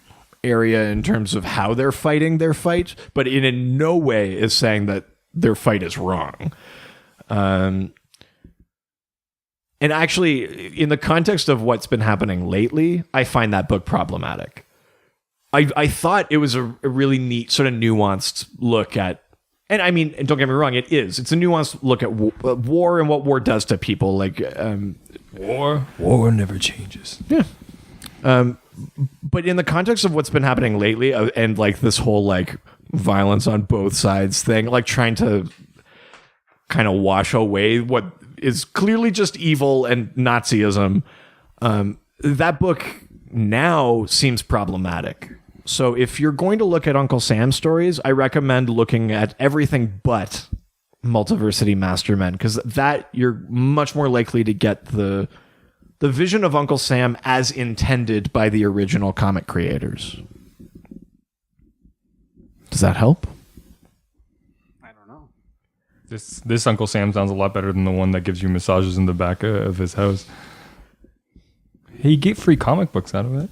Speaker 1: area in terms of how they're fighting their fight, but it in no way is saying that their fight is wrong. And actually, in the context of what's been happening lately, I find that book problematic. I thought it was a really neat, sort of nuanced look at, and I mean, and don't get me wrong, it is. It's a nuanced look at war and what war does to people. Like
Speaker 2: War never changes.
Speaker 1: Yeah. But in the context of what's been happening lately, and like this whole like violence on both sides thing, like trying to kind of wash away what is clearly just evil and Nazism, that book now seems problematic. So if you're going to look at Uncle Sam stories, I recommend looking at everything but Multiversity Mastermen, because that you're much more likely to get the vision of Uncle Sam as intended by the original comic creators. Does that help?
Speaker 3: I don't know.
Speaker 2: This Uncle Sam sounds a lot better than the one that gives you massages in the back of his house. He get free comic books out of it.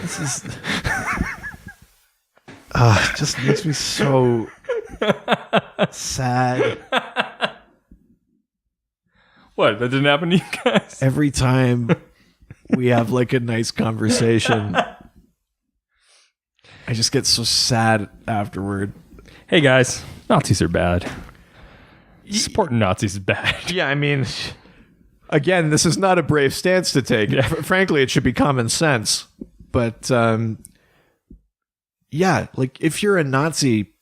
Speaker 1: This is... it just makes me so sad.
Speaker 2: What? That didn't happen to you guys?
Speaker 1: Every time we have like a nice conversation, I just get so sad afterward.
Speaker 2: Hey guys, Nazis are bad. Supporting Nazis is bad.
Speaker 1: Yeah, I mean, again, this is not a brave stance to take.
Speaker 2: Yeah.
Speaker 1: Frankly, it should be common sense. But yeah, like if you're a Nazi,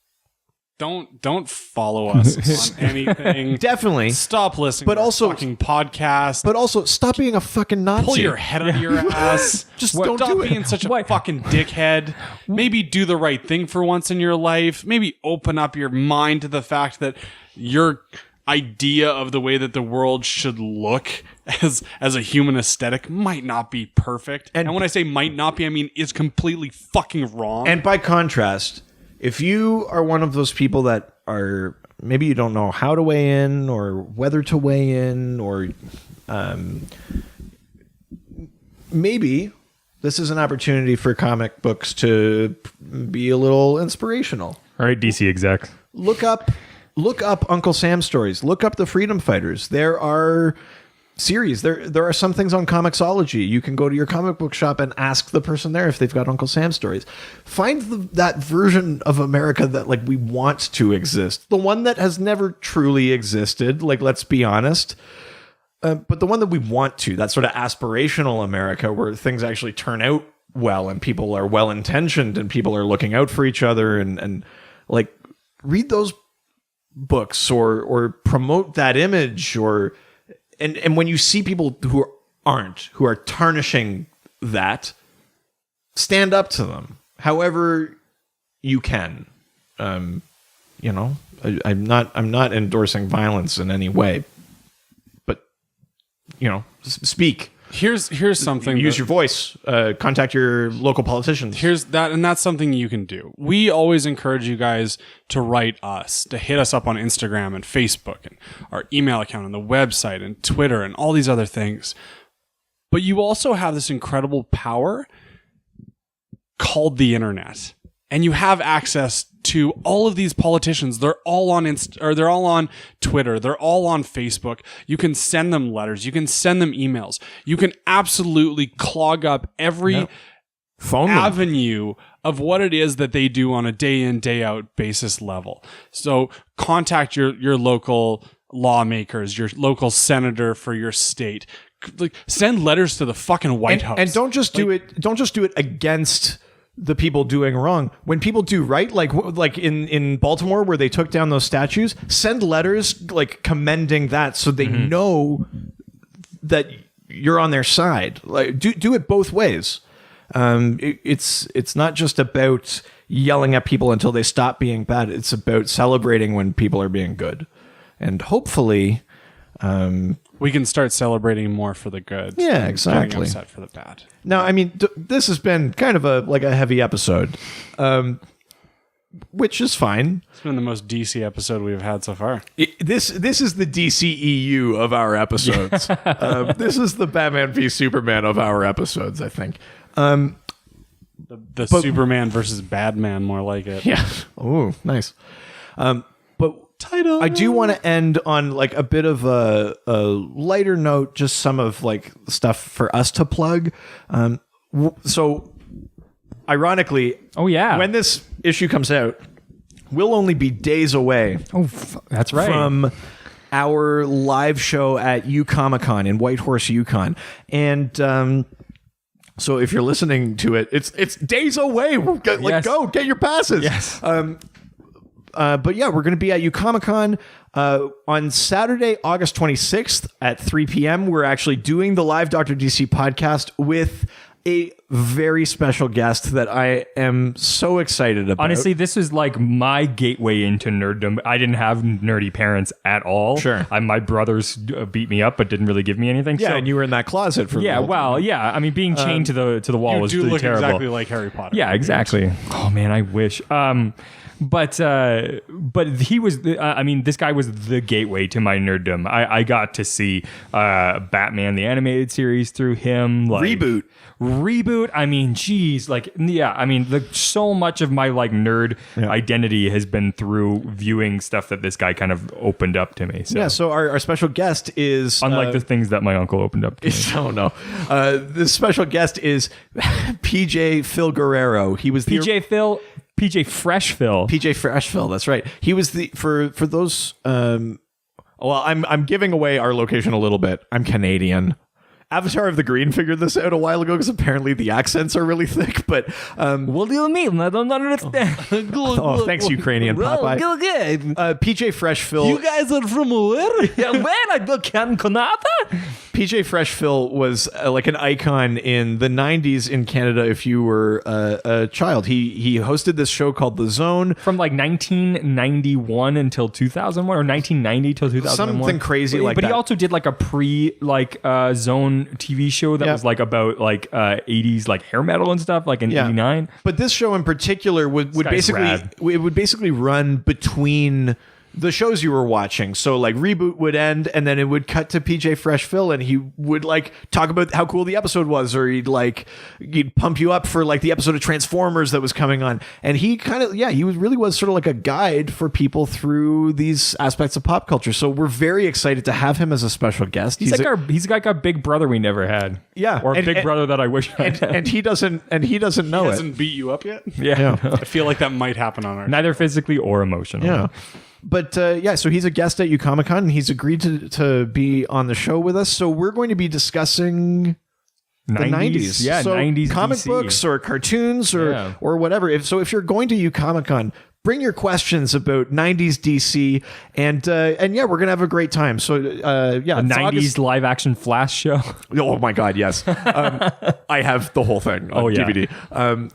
Speaker 3: Don't follow us on anything.
Speaker 1: definitely.
Speaker 3: Stop listening.
Speaker 1: But
Speaker 3: to
Speaker 1: also-
Speaker 3: our fucking podcast.
Speaker 1: But also, stop being a fucking Nazi.
Speaker 3: Pull your head out of your ass.
Speaker 1: Just
Speaker 3: Stop
Speaker 1: don't do it.
Speaker 3: being such a fucking dickhead. Maybe do the right thing for once in your life. Maybe open up your mind to the fact that your idea of the way that the world should look as a human aesthetic might not be perfect. And when I say might not be, I mean it's completely fucking wrong.
Speaker 1: And by contrast, if you are one of those people that are maybe you don't know how to weigh in or whether to weigh in, or maybe this is an opportunity for comic books to be a little inspirational.
Speaker 2: All right, DC execs.
Speaker 1: Look up Uncle Sam stories. Look up the Freedom Fighters. There are series. There are some things on Comixology. You can go to your comic book shop and ask the person there if they've got Uncle Sam stories. Find that version of America that like we want to exist. The one that has never truly existed. Like, let's be honest. But the one that we want to, that sort of aspirational America where things actually turn out well and people are well intentioned and people are looking out for each other and like read those books or promote that image and when you see people who are tarnishing that, stand up to them however you can. I'm not endorsing violence in any way, but speak.
Speaker 3: Here's something.
Speaker 1: Use your voice. Contact your local politicians.
Speaker 3: That's something you can do. We always encourage you guys to write us, to hit us up on Instagram and Facebook and our email account and the website and Twitter and all these other things. But you also have this incredible power called the internet. And you have access to all of these politicians. They're all on they're all on Twitter. They're all on Facebook. You can send them letters. You can send them emails. You can absolutely clog up every
Speaker 1: phone
Speaker 3: avenue of what it is that they do on a day in, day out basis level. So contact your local lawmakers, your local senator for your state. Like, send letters to the fucking White House.
Speaker 1: And don't just do it. Don't just do it against the people doing wrong. When people do right, like in Baltimore where they took down those statues, send letters like commending that so they know that you're on their side. Like do it both ways. It's not just about yelling at people until they stop being bad. It's about celebrating when people are being good. And hopefully
Speaker 3: we can start celebrating more for the good.
Speaker 1: Yeah, exactly.
Speaker 3: Getting upset for the bad.
Speaker 1: Now, I mean, this has been kind of a heavy episode, which is fine.
Speaker 3: It's been the most DC episode we've had so far.
Speaker 1: This is the DCEU of our episodes. This is the Batman v Superman of our episodes, I think.
Speaker 3: The Superman versus Badman, more like it.
Speaker 1: Yeah. Oh, nice. But title. I do want to end on like a bit of a lighter note, just some of like stuff for us to plug. So ironically, when this issue comes out, we'll only be days away.
Speaker 2: That's right.
Speaker 1: From our live show at UComic-Con in Whitehorse, Yukon. And so if you're listening to it, it's days away. Go get your passes.
Speaker 2: Yes.
Speaker 1: But yeah, we're going to be at UComic-Con on Saturday, August 26th at 3 p.m. We're actually doing the live Dr. DC podcast with a very special guest that I am so excited about.
Speaker 2: Honestly, this is like my gateway into nerddom. I didn't have nerdy parents at all.
Speaker 1: Sure.
Speaker 2: My brothers beat me up, but didn't really give me anything.
Speaker 1: Yeah,
Speaker 2: so,
Speaker 1: and you were in that closet for
Speaker 2: yeah. Well, yeah. I mean, being chained to the wall was
Speaker 3: You do
Speaker 2: really
Speaker 3: look
Speaker 2: terrible.
Speaker 3: exactly like Harry Potter.
Speaker 2: Yeah, exactly. Oh man, I wish. But he was. This guy was the gateway to my nerddom. I got to see Batman the animated series through him. Like, reboot. I mean, geez, like yeah. I mean, so much of my like nerd identity has been through viewing stuff that this guy kind of opened up to me. So.
Speaker 1: Yeah. So our special guest is
Speaker 2: unlike the things that my uncle opened up to me.
Speaker 1: Oh no, the special guest is PJ Phil Guerrero. He was
Speaker 2: PJ Fresh Phil.
Speaker 1: PJ Fresh Phil. That's right. He was for those Well, I'm giving away our location a little bit. I'm Canadian. Avatar of the Green figured this out a while ago because apparently the accents are really thick. But
Speaker 2: what do you mean? I don't understand.
Speaker 1: oh, thanks, Ukrainian Popeye. PJ Fresh Phil.
Speaker 3: You guys are from where?
Speaker 2: Where I do Canada?
Speaker 1: PJ Fresh Phil was like an icon in the 90s in Canada if you were a child. He hosted this show called The Zone.
Speaker 2: From like 1991 until 2001 or 1990 till 2001.
Speaker 1: Something crazy like that.
Speaker 2: But he also did like a Zone TV show that was like about like 80s like hair metal and stuff like in 89.
Speaker 1: But this show in particular would basically run between the shows you were watching. So like Reboot would end and then it would cut to PJ Fresh Phil and he would like talk about how cool the episode was, or he'd pump you up for like the episode of Transformers that was coming on. And he really was sort of like a guide for people through these aspects of pop culture. So we're very excited to have him as a special guest.
Speaker 2: He's like our big brother we never had.
Speaker 1: Yeah.
Speaker 2: Or big brother that I wish I had.
Speaker 1: And he doesn't know
Speaker 3: He
Speaker 1: it.
Speaker 3: hasn't beat you up yet?
Speaker 2: Yeah.
Speaker 3: I feel like that might happen on our
Speaker 2: Neither physically or emotionally.
Speaker 1: Yeah. But so he's a guest at UComic-Con and he's agreed to be on the show with us. So we're going to be discussing the 90s.
Speaker 2: Yeah,
Speaker 1: so
Speaker 2: 90s
Speaker 1: comic
Speaker 2: DC.
Speaker 1: books or cartoons or whatever. If you're going to UComic-Con, bring your questions about 90s DC and we're going to have a great time. So
Speaker 2: A 90s live action Flash show.
Speaker 1: Oh my God, yes. I have the whole thing on DVD.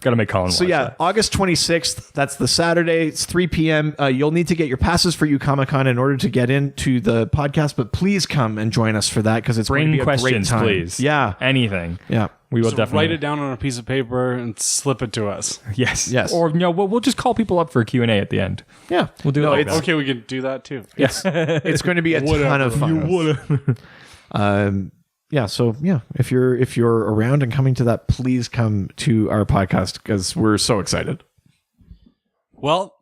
Speaker 2: Gotta make Colin watch that.
Speaker 1: August 26th, that's the Saturday. It's 3 p.m. You'll need to get your passes for UComic-Con in order to get into the podcast, but please come and join us for that because it's going to be a great time.
Speaker 2: Please.
Speaker 1: Yeah.
Speaker 2: Anything.
Speaker 1: Yeah.
Speaker 2: We will
Speaker 3: So
Speaker 2: definitely
Speaker 3: write it down on a piece of paper and slip it to us.
Speaker 2: Yes. Or we'll just call people up for a Q&A at the end.
Speaker 1: Yeah.
Speaker 2: We'll do it like that.
Speaker 3: Okay, we can do that too.
Speaker 1: Yes. It's going to be a ton of fun. If you're around and coming to that, please come to our podcast because we're so excited.
Speaker 3: Well,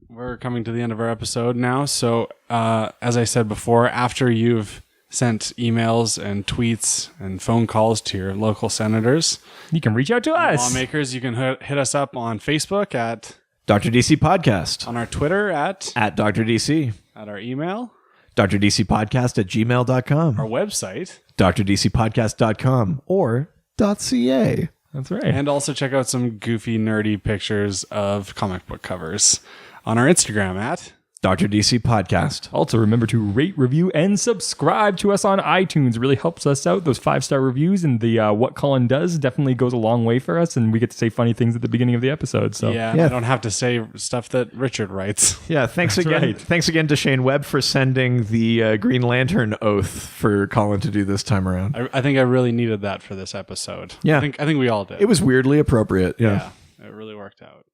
Speaker 3: we're coming to the end of our episode now. So, as I said before, after you've sent emails and tweets and phone calls to your local senators,
Speaker 2: you can reach out to us.
Speaker 3: Lawmakers, you can hit us up on Facebook at
Speaker 1: Dr. DC Podcast.
Speaker 3: On our Twitter at
Speaker 1: Dr. DC.
Speaker 3: At our email.
Speaker 1: drdcpodcast@gmail.com.
Speaker 3: Our website.
Speaker 1: drdcpodcast.com or .ca.
Speaker 2: That's right.
Speaker 3: And also check out some goofy, nerdy pictures of comic book covers on our Instagram at
Speaker 1: Dr. DC Podcast.
Speaker 2: Also, remember to rate, review, and subscribe to us on iTunes. It really helps us out. Those 5-star reviews and the What Colin Does definitely goes a long way for us, and we get to say funny things at the beginning of the episode. So
Speaker 3: I don't have to say stuff that Richard writes.
Speaker 1: Yeah, thanks again.
Speaker 2: right.
Speaker 1: Thanks again to Shane Webb for sending the Green Lantern oath for Colin to do this time around.
Speaker 3: I think I really needed that for this episode.
Speaker 1: Yeah.
Speaker 3: I think we all did.
Speaker 1: It was weirdly appropriate. Yeah.
Speaker 3: It really worked out.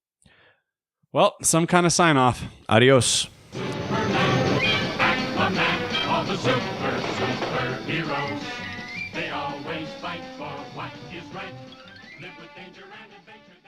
Speaker 3: Well, some kind of sign off.
Speaker 1: Adios.
Speaker 4: Aquaman, all the superheroes. They always fight for what is right. Live with danger and adventure.